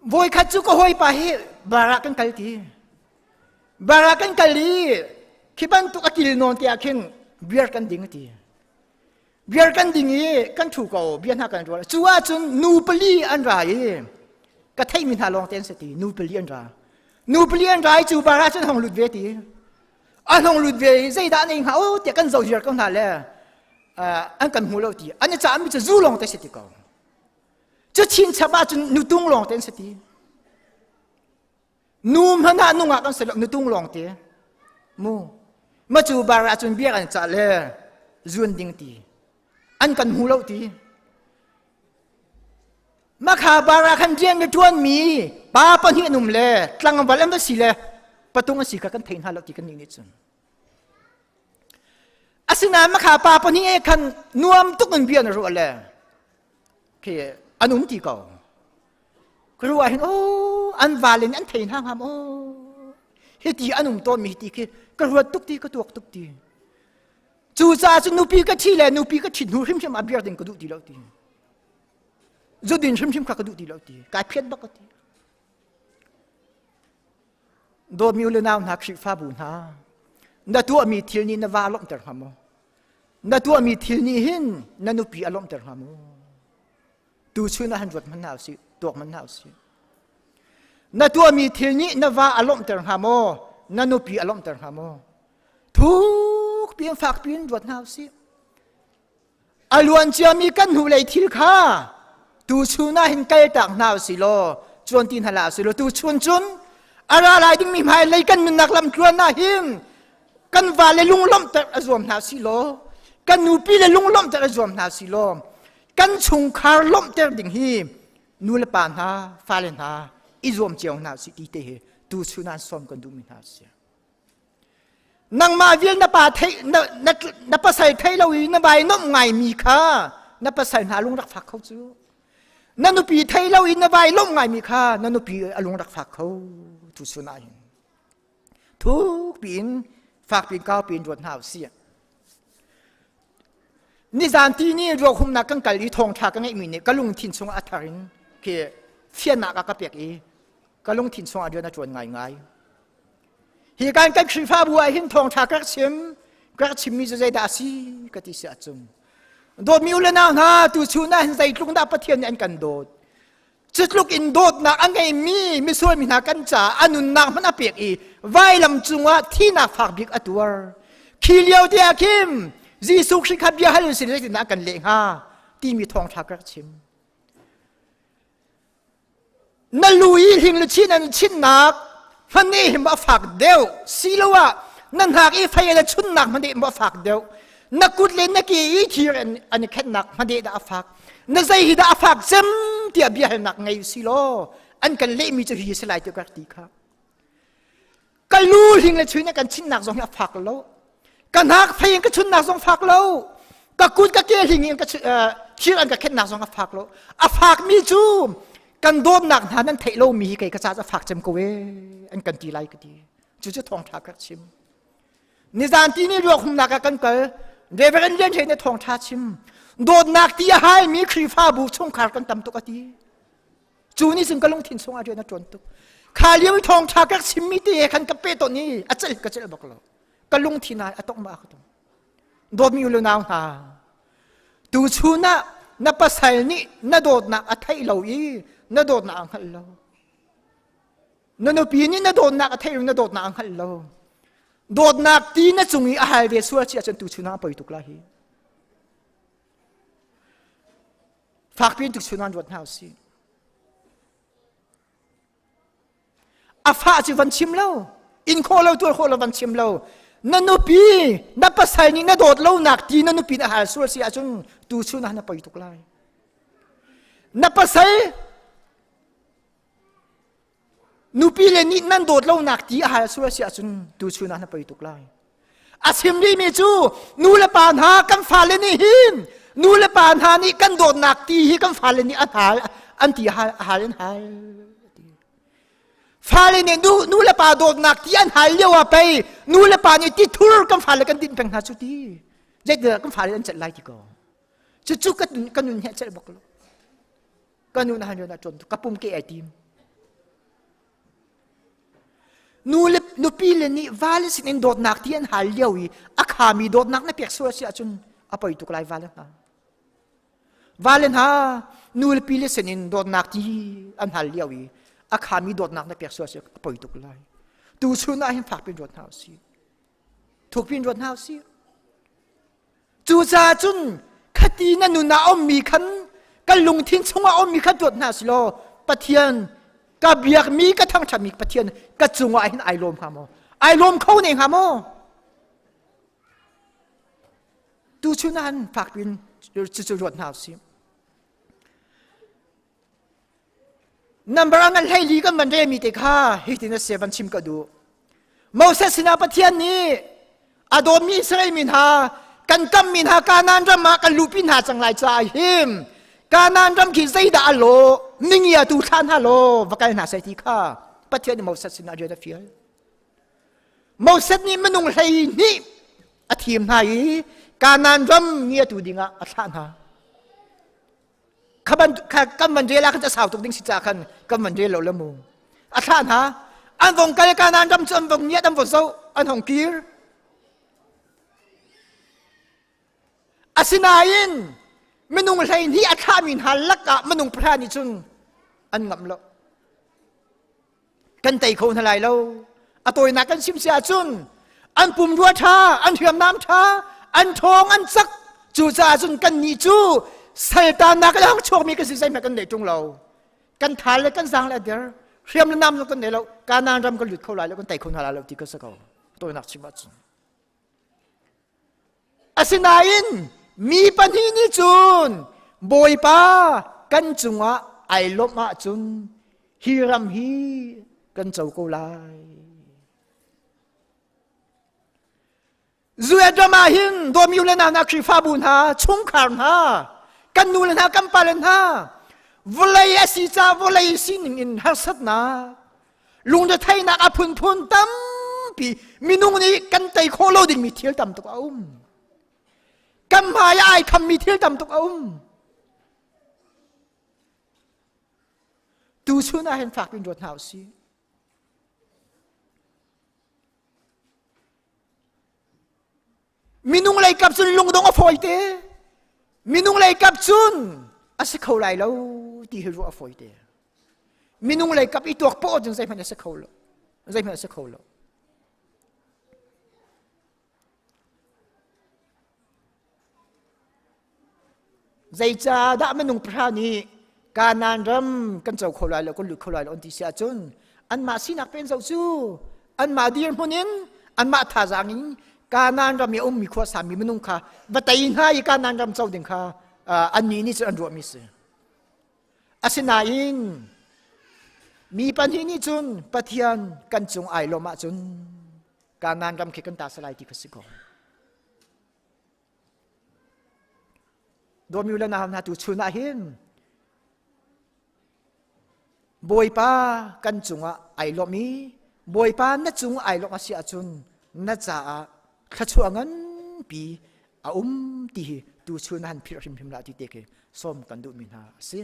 S10: ไว้ขัดจูก็ห้อยไปให้บารักกันกันทีบารักกันกันลีคิบันตุกกิลนนที่อาคินเบียร์กันดิ่งทีเบียร์กันดิ่งกันถูกเอาเบียร์หน้ากันตัวจูอาจุนนูเปลีอันไรก็ให้มินหาลองเต้นสตินูเปลีอันไรจูบารักจนห้องลุดเวทีอันห้องลุดเวใจด่านเองเขาเดี๋ยวกันเจ้าเบียร์กันหาเลยอันกันหูเราทีอันนี้จะอันมิจะจูลองเต้นสติก่อนจะชินชาวบ้านจนนูตุ้งลองเต้นสตินูมันน่านุ่งกันเสร็จนูตุ้งลองเตะมูมาจูบาราจนเบียกันจ่าเลยจวนดิ่งตีอันกันหูเราตีมาขาบาราคันเจียงในจวนมีป้าปนินุ่มเลยกลางวันแล้วมันสิเลยประตูมันสิกันเทียนหาเราตีกันนิ่งนิดจนอาศินามาขาป้าปนิคันนวมตุกเงินเบียนรู้อะไรคืออนุมตีเก่าก็รู้ว่าเห็นโอ้อันวาเลนอันเทียนห้ามโอ้เฮตีอันนุ่มต้นมีตีคือก็รู้ตุกตีก็ตัวตุกตีจูจ่าจนนูปีก็ที่เลยนูปีก็ที่นูริมชิมอาเบียร์ดินก็ดูตีแล้วตีจุดดินริมชิมข้าก็ดูตีแล้วตีกายเพี้ยนบักตีโดนมิวเลนาวนักศิฟ้าบุญฮะ นาตัวมีทิลนี้นวาลมเตอร์ฮามนาตัวมีทิลนี้หินนานุปีอารมณ์เตอร์ฮามตูชูน่าหันรถมันหนาวสิตัวมันหนาวสินาตัวมีทิลนี้นวาอารมณ์เตอร์ฮามนานุปีอารมณ์เตอร์ฮามทุกเพียงฝากเพียงรถหนาวสิอลวนเจียมีกันหูเลยทิลข้าตูชูน่าเห็นไกลต่างหนาวสิโลจวนตีนหลาสิโลตูชวนจุนอะไรดิ้งมีหมายเลยกันมันนักลำครวนน่าหิมกันว่าเลยลุงล้มแต่อารมณ์หนาวสิโลกันนูปีเลยลุงล้มแต่อารมณ์หนาวสิโลกันชุงคาร์ล้มแต่ดิ่งหิมนูเลปานหาฟาเลนหาอิรวมเจียวหนาวสิตีเตะตูชูน่าซ้อมกันดูมิหนาวสินังมาเวียนนับปาเทนับปาใส่ไทยเราอีนับใบน้องไงมีค่านับปาใส่หาลุงรักฝากเขาจูนันนุปีไทยเราอินนับใบล้มไงมีค่านันนุปีอลุงรักฝากเขาทุกส่วนไหนทุกปีนฝากปีนก้าวปีนรวดหาวเสียนิจานที่นี่รวมคุมนักกันกัลลีทองชากันไงมีเนี่ยก็ลุงทิ้งสงอัฐรินเกี่ยเฟียนนักกับเปียกอีก็ลุงทิ้งสงอัฐรินจวนง่ายเหตุการณ์กับชีฟ้าบัวหินทองชากระชิมมีใจดาสีกติเสียจุงโดดมิวเลนาหาตูชูน่าเห็นใจลุงดาปะเทียนอันกันโดดจุดลุกอินโดดนักอันไงมีส่วนมีนักกันจ่าอันนุนนักมันอเปียกอีไว้ลำจุงว่าที่นักฝากบิกอตัวขี้เลี้ยวเดียคิมจีสุกชิขับยาฮัลสิเลตินักกันเลงฮาที่มีทองชากระชิมนั่นลุยหิงลุชินันชินนักมันนี่มาฝากเดียวสิลว่านั่นหากอีไฟละชุนนักมันนี่มาฝากเดียวนักกุดเล่นนักอีทีรันอันนี้แค่นักมันนี่ได้ฝากนักใจฮิดาฝากจำที่อภิหารนักไงสิโลอันกันเล่มีจะฮิสลายตัวกักตีครับกันรู้หิงละชุนนักกันชินนักสองฝากแล้วกันหากไฟก็ชุนนักสองฝากแล้วก็กุดก็เกี่ยหิงก็ชีรันก็แค่นักสองฝากแล้วฝากมีจูกันโดนหนักนั้นเทโลมีใครก็จะฝากจำกเวอันกันตีไลก็ดีจุดจะทองชากระชิมนิจานที่นี่รวมหนักกันเกิดเดวิดเลี้ยงใช้ในทองชาชิมโดนหนักที่ให้มีครีฟ้าบุชงขาดกันตำตุกตีจูนี่ซึ่งก็ลงทิ้งสงอาเดียนจวนตุกขาเลี้ยงทองชากระชิมมีตีกันกับเปตัวนี้อาจจะก็จะบอกเราก็ลงทิ้งนายต้องมาขดมโดนมีอยู่แล้วหาตูชูน่ะนับภาษานี่นัดโดนหนักไทยเราอีนัดโดนหนักฮัลโหลนันปีนี้นัดโดนหนักไทยนัดโดนหนักฮัลโหลโดนหนักตีนัดจงอีอาหารเวสวรเชียจนตุชุนาไปตุกลาฮีฝากพี่ตุชุนานวันหาวซีอาฟ้าจะวันชิมเล่าอินโคเราตัวโคเราวันชิมเล่านันปีนับภาษานี้นัดโดนเล่าหนักตีนันปีอาหารสวรเชียจนตุชุนานไปตุกลานับภาษานูปีเลนินันโดดเล่าหนักที่อาหารสุรเสียจนดูชูนันไปตุกไลอาชิมรีมีจูนูเลปานหากันฟาเลนี่หินนูเลปานหานี่กันโดดหนักที่ฮิกันฟาเลนี่อันที่อาหารหายฟาเลนี่นูเลปาโดดหนักที่อันหายเลี้ยวไปนูเลปานี่ที่ทุรกันฟาเลกันดินเป็นหาสุดีเด็กเด็กกันฟาเลนจัดไล่ที่ก่อจุกกันนุนเห็นเสร็จบอกเลยกันนุนหันยนจนกับปุ่มเกไอทีมนูปีเลนี่วาลสินโดดนักที่อันหายเลี้ยวอีอาขามีโดดนักในเปียกสัวเสียจนอภัยตุกไลวาเลนฮานูปีเลสินโดดนักที่อันหายเลี้ยวอีอาขามีโดดนักในเปียกสัวเสียอภัยตุกไลตูชูน่าเห็นฝากเป็นโดดหาวซีถูกเป็นโดดหาวซีจูจ่าจุนคดีนั้นนูน่าอมมีขันกันลุงทิ้งชงว่าอมมีขันโดดหาวสิโลปะเทียนกับเบียกมีก็ทั้งชามีปะเทียนก็จงว่าไอ้ลมหาโมไอ้ลมเขาเนี่ยหาโมดูชุนันฝากเป็นจุดรวดหาวสินับรังอันให้ลีกันมันเรียมีแต่ข้าฮิตินเสบันชิมก็ดูโมเสสนาปะเทียนนี้อโดมีอิสราเอลมินหากันกำมินหาการนันรำมากันลูปินหาจังไรใจหิมการนันรำขีดใจด่าโลนิ่งอย่าดูท่านฮัลโหลว่าการหาใส่ที่ข้าปะเทียนโมเสสนาเรียนฟิลโมเสสนี่มันนุ่งให้นี่อธิมไทยการนันรำเนี่ยดูดิ่งอ่ะท่านฮะข้ามันเรียนแล้วข้าจะสาวตุกดิ้งสิจ่าขันข้ามันเรียนเราละมูท่านฮะอันวงการนันรำจนวงเนี่ยตั้งวงโซอันของกีร์ asinain menung lain hi athamin halaka menung prani chun an ngam lo kan tai khon halai lo atoi na kan sim sia chun an pum ruwa tha an thiam nam tha an thong an sak chu cha chun kan ni chu Satan na kan hang chok mi kan si sai ma kan nei tung lo kan thal le kan sang la der thiam nam lo kan nei lo kanan ram kan lut khau lai lo kan tai khon halai lo ti ka sa ko toi nak chi ma chun asinain mi panhi ni chun boy pa kan chunga ai lop ma chun hiram hi kan chau ko lai zuya drama hin do mi le na khri fa bun ha chung kharn ha kan nu le na kam palen ha volai asi cha volai sin in har sat na lung de thai na apun phun tam pi minung ni kan tai kholo ding mi thil tam to kam hai ai kham mi thil tam to tu chuna hen phak bin rot hau si minung lai kap chun lung dong a foi te minung lai kap chun a se khau lai lo ti hi ro a foi te minung lai kap i tok po jung sai phan se khau lo zai phan se khau lo zai cha da menung prani kanan ram kan chau khau lai lo kon lu khau lai lo on ti sia chun an ma sinak pen zau chu an ma dir monin an ma tha jangin kanan ram ya mi khwa sami menung kha batai na i kanan ram chau ding kha an ni ni chu an ro mi se asinain mi pan hi ni chun pathian kan chung ai lo ma chun kanan ram khe kan ta salai ti khasi ko do mi la na tu chuna hin boy pa kan chunga ai lo mi boy pa na chung ai lo ma si a chun na cha khachuangan pi a ti tu chuna han phir him la ti te ke som kan du min ha se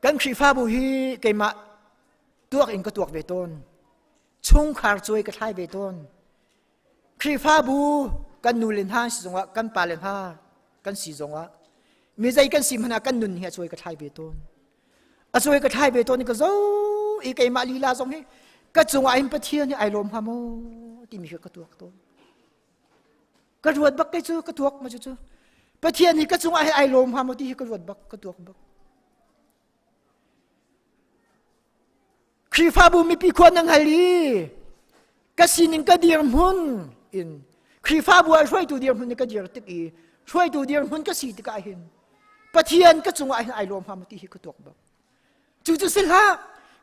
S10: kan khri fa bu hi ke ma tuak in ka tuak ve ton chung khar choi ka thai ve ton khri fa bu kan nu len ha si zonga kan pa len ha kan si zonga mi zai kan sim hana kan nun hi choi ka thai ve ton a choi ka thai ve ton ni ka zo i ke ma li la zong hi ka chunga im pathian ni ai lom ha mo ti mi ka tuak ton ka ruat bak ke chu ka tuak ma chu pathian ni ka chunga ai lom ha mo ti ka ruat bak ka tuak bak khri fa bu mi pi khon nang hali ka sinin ka dir mun in khri fa bu a roi tu dir mun ka dir tik i roi tu dir mun ka si tik a hin pathian ka chunga ai lom ha ma ti hi ka tok ba chu sil ha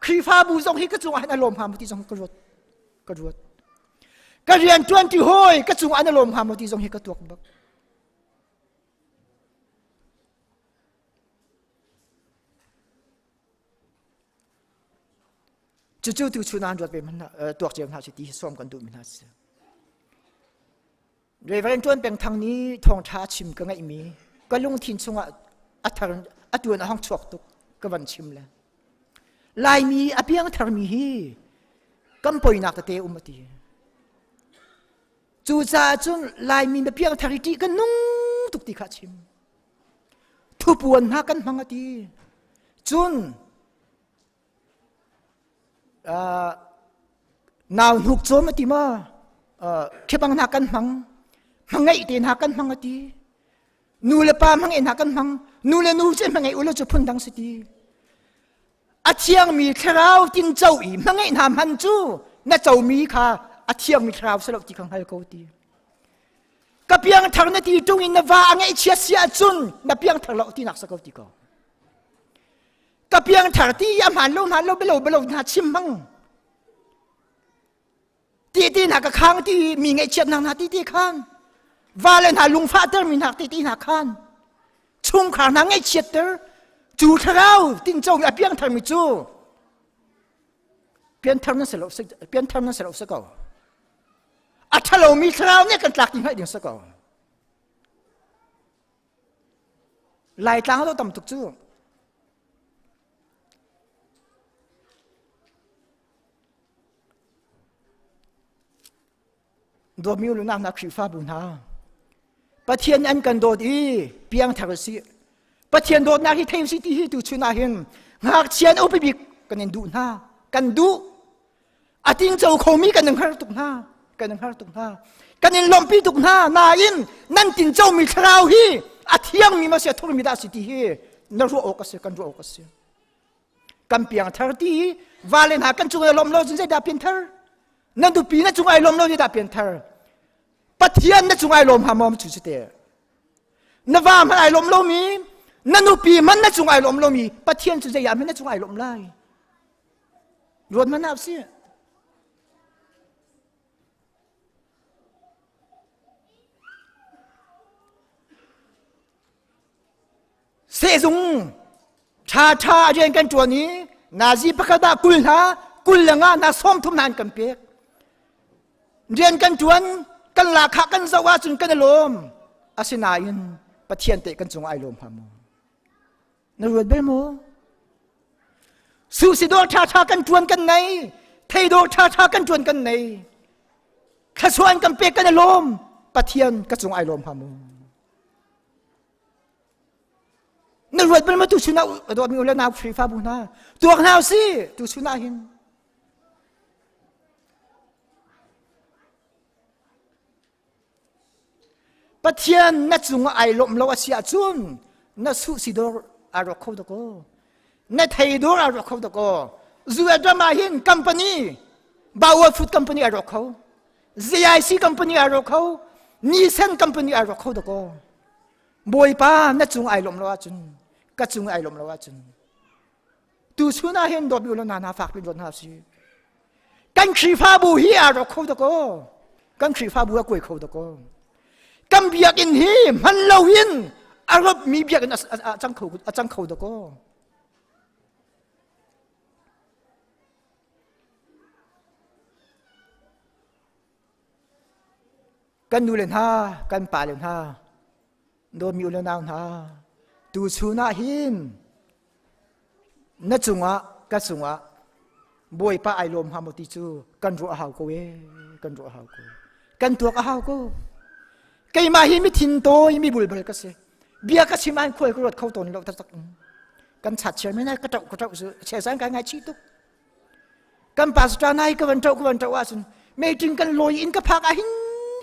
S10: khri fa bu zong hi ka chunga ai lom ha ma ti zong ka rot ka rian 20 hoi ka chunga ai lom ha ma ti zong hi ka tok baจู่ๆtu chunan rot be man tuak jem ha ti som kan du min ha se reverend tuan peng thang ni thong tha chim ka ngai mi ka lung thin chunga athar atun a hang chuak tuk ka van chim la lai mi apiang thar mi hi kam poi nak te umati chu cha chun lai mi apiang thari ti kan nung tuk ti kha chim thu puan ha kan mangati chun nào hụt số mà tí mà khi bằng hạ căn măng ngay tiền hạ căn măng tí nu le pa măng en hạ căn măng nu le nu trên măng ngay ulo chụp phun đăng sĩ tí à chiang mi khao tin châu ý măng ngay ham han chu na châu mi kha à chiang mi khao sẽ lộc tí khang hai câu tí cái piang thằng này tí trung in na va ngay chia sẻ chun na piang thằng lộc tí nạc sẽ câu tí câu cái piang thằng tí am han lâu belo na chim măng tí na cái khang tí mi ngay chết nàng na tí khan và lên hà lung phát ter mi na tí na khan chung khang na ngay chết ter chu thao tin châu à piang thằng mi chu piang thằng nó sẽ lộc sẽ câu à thalo mi thao này cần lạc thì phải điểm sẽ câu lại tăng đâu tầm tục chứ โดมิวลุนักนักขีฟ้าบุญฮาปะเทียนอันกันโดดอีเปียงทารสีปะเทียนโดดนักที่เทวสิที่ดูชุนาเห็นหากเชียนอุปบิกกันดูหน้ากันดูอาทิงเจ้าเขามีกันหนึ่งหาตุกหน้ากันหนึ่งหาตุกหน้ากันหนึ่งลมปีตุกหน้านาอินนั่นตินเจ้ามีคราวฮีอาเทียงมีมาเสียทุกมีดาสิที่ฮีนั่นรู้อกเสียกันรู้อกเสียกันเปียงทาร์ตีวาเลนหากันจุงไอลมโลจินจะดับเปลี่ยนเธอนั่นดูปีนั่นจุงไอลมโลจะดับเปลี่ยนเธอปะเทียนนั่นจุงไอลมหามอมจุดเตะนว่ามันไอลมโลมีนั่นดูปีมันนั่นจุงไอลมโลมีปะเทียนจุดจะยามันนั่นจุงไอลมไล่รวดมันน่าเสียเสซุงชาเรียนกันตัวนี้นาจีประกาศกุลนะกุลละงานาส้มทุมนานกันเปียกเรียนกันจวนกันหลักขักกันสวาจุนกันลมอาศินายินปะเทียนเตกันจงไอลมหามนรวดเบลโมสุสิโดชากันจวนกันในเทโดชากันจวนกันในขสวนกันเปียกกันลมปะเทียนกันจงไอลมหามนรวดเป็นมาตุชุนาโดมีอุลนาฟรีฟาบุนาตัวขนาวสิตุชุนาหินปะเทียนนัดจุงไอลมลวเสียจุนนัดสุสิโดอารมณ์เขาตะโกนัดไทยโดอารมณ์เขาตะโกจูเอดรามาหินคัมพานีบาวฟูดคัมพานีอารมณ์เขา ZIC คัมพานีอารมณ์เขานิสสันคัมพานีอารมณ์เขาตะโกบอยป้านัดจุงไอลมลวจุนกัดจุงไอลมลวจุนตูชุนาเห็นดอกบิวลนานาฝากเป็นรถนาซีกันขีฟ้าบูฮีอารมณ์เขาตะโกกันขีฟ้าบูกวยเขาตะโกกำเบียกินฮีมันเลวินอารมณ์มีเบียกินจังเขาตะโกกันดูเลนฮากันป่าเลนฮาโดนมีอุลนาวฮาตูชูนาหินนัดจุงะกัดจุงะบวยป้าไอลมฮามติจูกันรัวหาวกูกันรัวหาวกูกันตัวหาวกูไกมาหิมิทินโตยมีบุลเบลกัสเบียกัสมันคุยกรดเข้าตนเราตักกันชัดเชื่อไม่ได้กระเจ้าเชื่อสังการไงชีตุกันปัสตาไนก็วันเจ้าว่าสุนไม่จริงกันลอยอินก็พักหิน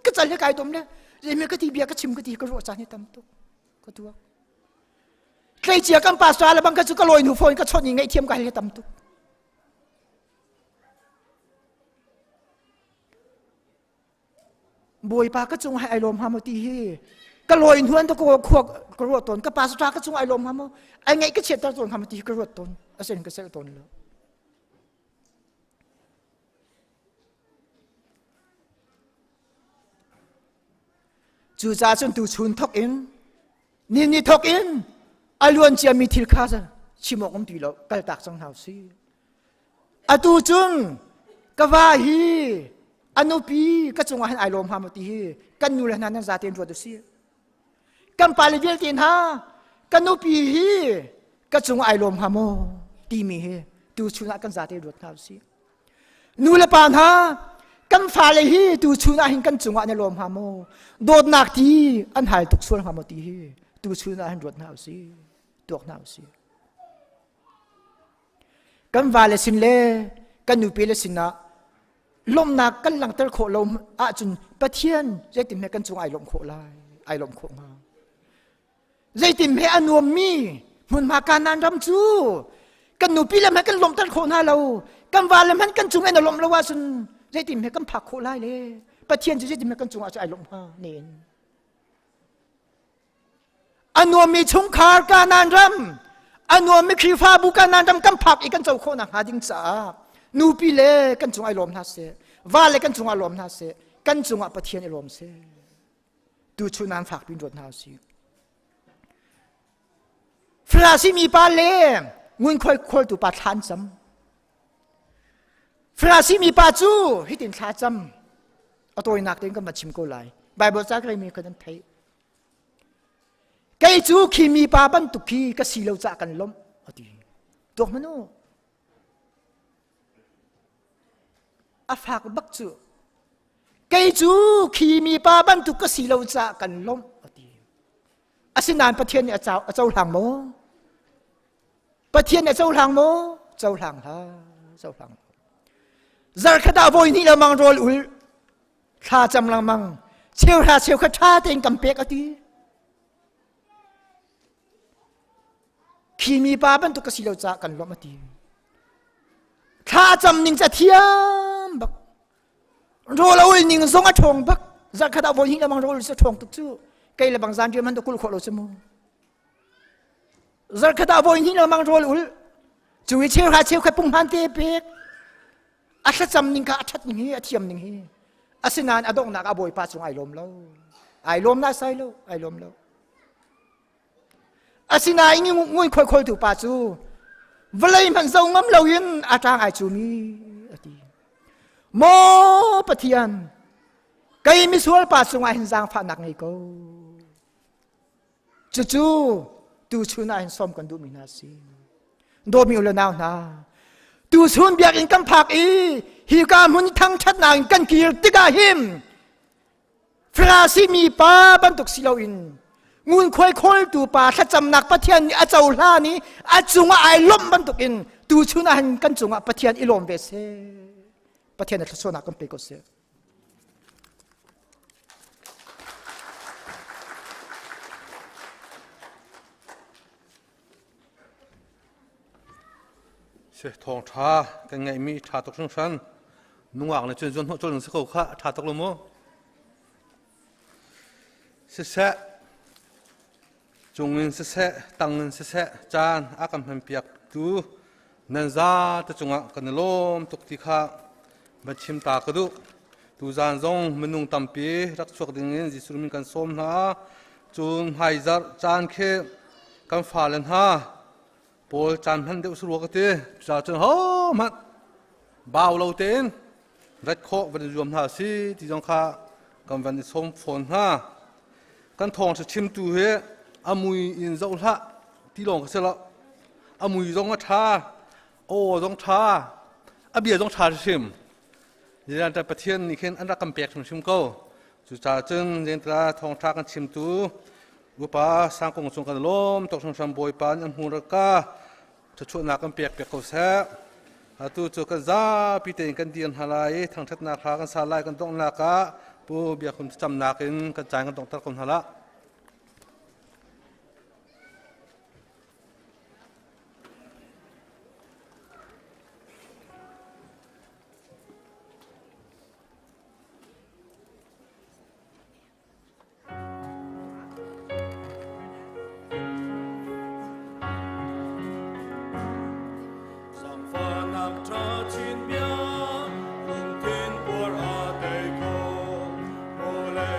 S10: ก็จะเลี้ยงไก่ตมเนี่ยยังมีกติเบียก็ชิมกติก็รู้จานนี้ตำตุก็ตัวใครเจียกันปัสตาแล้วบางก็จะก็ลอยหนูโฟนก็ชนยังไงเทียมกันเลยตำตุบวยปาก็จงให้ไอลมฮามตีฮีก็ลอยหนวนตะโกขวกกระโดดตนก็ปัสตาก็จงไอลมฮามไอไงก็เฉียดตะตนฮามตีกระโดดตนอาเซนก็เซลตนแล้วจูจ่าจนตูชุนทกอินนี่ทกอินไอล้วนเจียมีทิลคาซะชิมอกมตีแล้วก็ตักสังหาวซีอตูจุนกวาฮีอนุปีก็จงให้ไอลมฮามตีฮีกันนูเลนันนั่นซาเตนรัวดุซีกันปาลิเวลตินฮากันนุปีฮีก็จงไอลมฮามตีมีฮีตูชุนกันซาเตนรัวหาวซีนูเลปานฮากันฟาเลฮีตูชุนหินกันจงในลมฮามโดดนักทีอันหายตุกส่วนฮามตีฮีตูชุนหินรัวหาวซีตัวหาวซีกันฟาเลสินเลกันนูปีเลสินนะลมนักกันหลังตะโขลมอาจุนปะเทียนใจติมให้กันจงไอลมโขลายไอลมโขมาใจติมให้อนวมมีมุนมาการนันรำจูกันหนูปีแล้วให้กันลมตะโขหน้าเรากันวาแล้วให้กันจงไอลมละว่าสุนใจติมให้กันผักโขลายเลยปะเทียนใจติมให้กันจงไอลมฮาเนนอนวมมีชงคาร์การนันรำอนวมมีขีฟ้าบุการนันรำกันผักอีกันเจ้าโคนักหาดิงสานูปีเล่กันจงไอลมนาเสวาเล่กันจงไอลมนาเสกันจงไอปะเทียนไอลมเสดูชุนันฝากบินรถนาสีฟราซิมีปาเล่งุนค่อยตูปาทานจำฟราซิมีปาจูฮิตินทาจำเอาตัวนักเต็งก็มาชิมกูไลไบเบิลจากใครมีคนนั้นไทยไกจูขีมีปาบันตุกีก็สีเหลาจากกันล้มเอาดีตัวมันโน่อาฝากบักจู cây chú khi mi ba ban tu có xì lâu cha cần lom asin nan Phật thiên ở châu hàng mô Phật thiên ở châu hàng mô châu hàng giờ khát đào vội ni là mang rồi ul kha chăm lang mang chiêu khát tha tên cầm bẹc ở đi khi mi ba ban tu có xì lâu cha cần lom ở đi kha chăm ning cha thiam bak rồi là ul ning zong ở thong bak giờ khát đào vội ni là mang rồi sẽ thong tục chú cây là bằng gian chưa mình tôi khổ lỗi xem giờ cái đạo vội như là mang rồi ul chú ý chiêu khát bung han tê bек à sát chăm nín cả à sát nín hi à thiam nín hi à xin anh à đông nạc à bồi pa xuống ai lom na sai lâu à xin anh ngồi khôi thủ pa chú vậy mình giàu ngắm lâu yên à trang ai chú mi mô bát thiên cây mi sual pa xuống ai hình giang pha nạc này câu chú tu chun ai som kan du mina si do mi ula naw na tu chun biak in kam phak i hi ka mun thang that na in kan kir tika him fra si mi pa ban tok si lo in ngun khoi tu pa tha cham nak pathian ni a chau hla ni a chunga ai lom ban tok in tu chun a han kan chunga pathian ilom ve se pathian a thsona kam pe ko se
S3: sẽ thong cha cái ngày mi cha tóc sang nung ang này chuyên hỗ trợ những sự khẩu khá cha tóc lắm sẽ chung in sẽ tăng in sẽ chan akam hem piak tu nên ra ta chung kan lom tok ti kha ba chim ta ka du tu zan zong menung tampi rak chuak ding in jisu min kan som na chung hai zar chan khe kan fa len ha Paul chan han deu suruh kate cha chen ho mat bao lâu tên rat kho van zuam ha si ti jong kha kam van som phone ha kan thong se chim tu he amui in zo la ti long se la amui zong tha o zong tha a bia zong tha sim yan ta pathian ni khen an ra kam pek thung sim ko chu cha chen jen tra thong tha kan chim tu upa sang kong chung kan lom tok sang sam boi pan an hung ra ka chu chu na kan pek ko sa tu chu kan za pi te kan dian halai thang that na kha kan sa lai kan tong na ka pu bia khum cham na kin kan chang kan tong tar kon hala
S11: Hãy subscribe cho kênh Ghiền Mì Gõ để không bỏ lỡ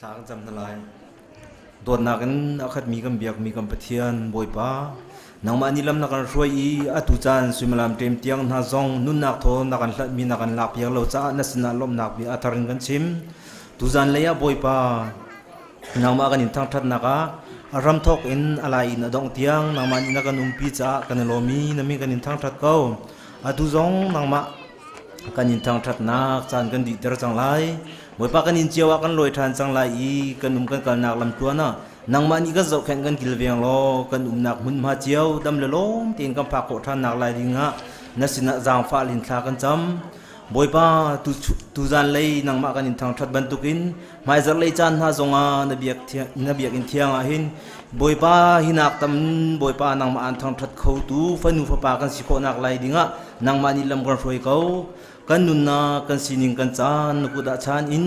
S11: ทางจำทลายโดนนักันอาคัดมีกำเบียกมีกำปะเทียนบอยป้านางมานิลำนักันช่วยอีอตุจานสุมาลามเต็มเตียงนาซองนุนนักโทนักันหลัดมีนักันหลักเพียงเราจะนัสนาลมนักมีอัตรินกันชิมตุจานเลยบอยป้านางมากันอินทางทัดนักอารมณ์ทอกอินอะไรอินดองเตียงนางมาอินกันปีจ้ากันโลมีนามีกันอินทางทัดเก้าอตุจงนางมากันอินทางทัดนักจานกันดีเตอร์จังไรบอยป้ากันอินเจียวกันลอยทานจังไรอีกันกันนักลำตัวน่ะนางมันอีก็จะแข่งกันกิลเวียงโลกันนักมุนมาเจียวดำเลล้มเตียงกันพักโคทานนักลายดิงะนัสินะจางฟ้าลินทากันจำบอยป้าตุจานเลยนางมากันอินทางทัดบรรทุกินไม่จะเลยจานหาจงนบียกอินเทียงหินบอยป้าหินักตำบอยป้านางมาอันทางทัดเขาตูฟันอุฟปากันสิโคนักลายดิงะนางมันอีลำกันช่วยเขากันนุนนากันสินิงกันจานกุดาชานอิน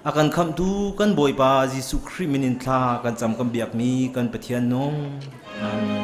S11: อากันคำตูกันบอยปาจิสุคริมินินทากันจำกันเบียกมีกันปะเทียนนงอาเมน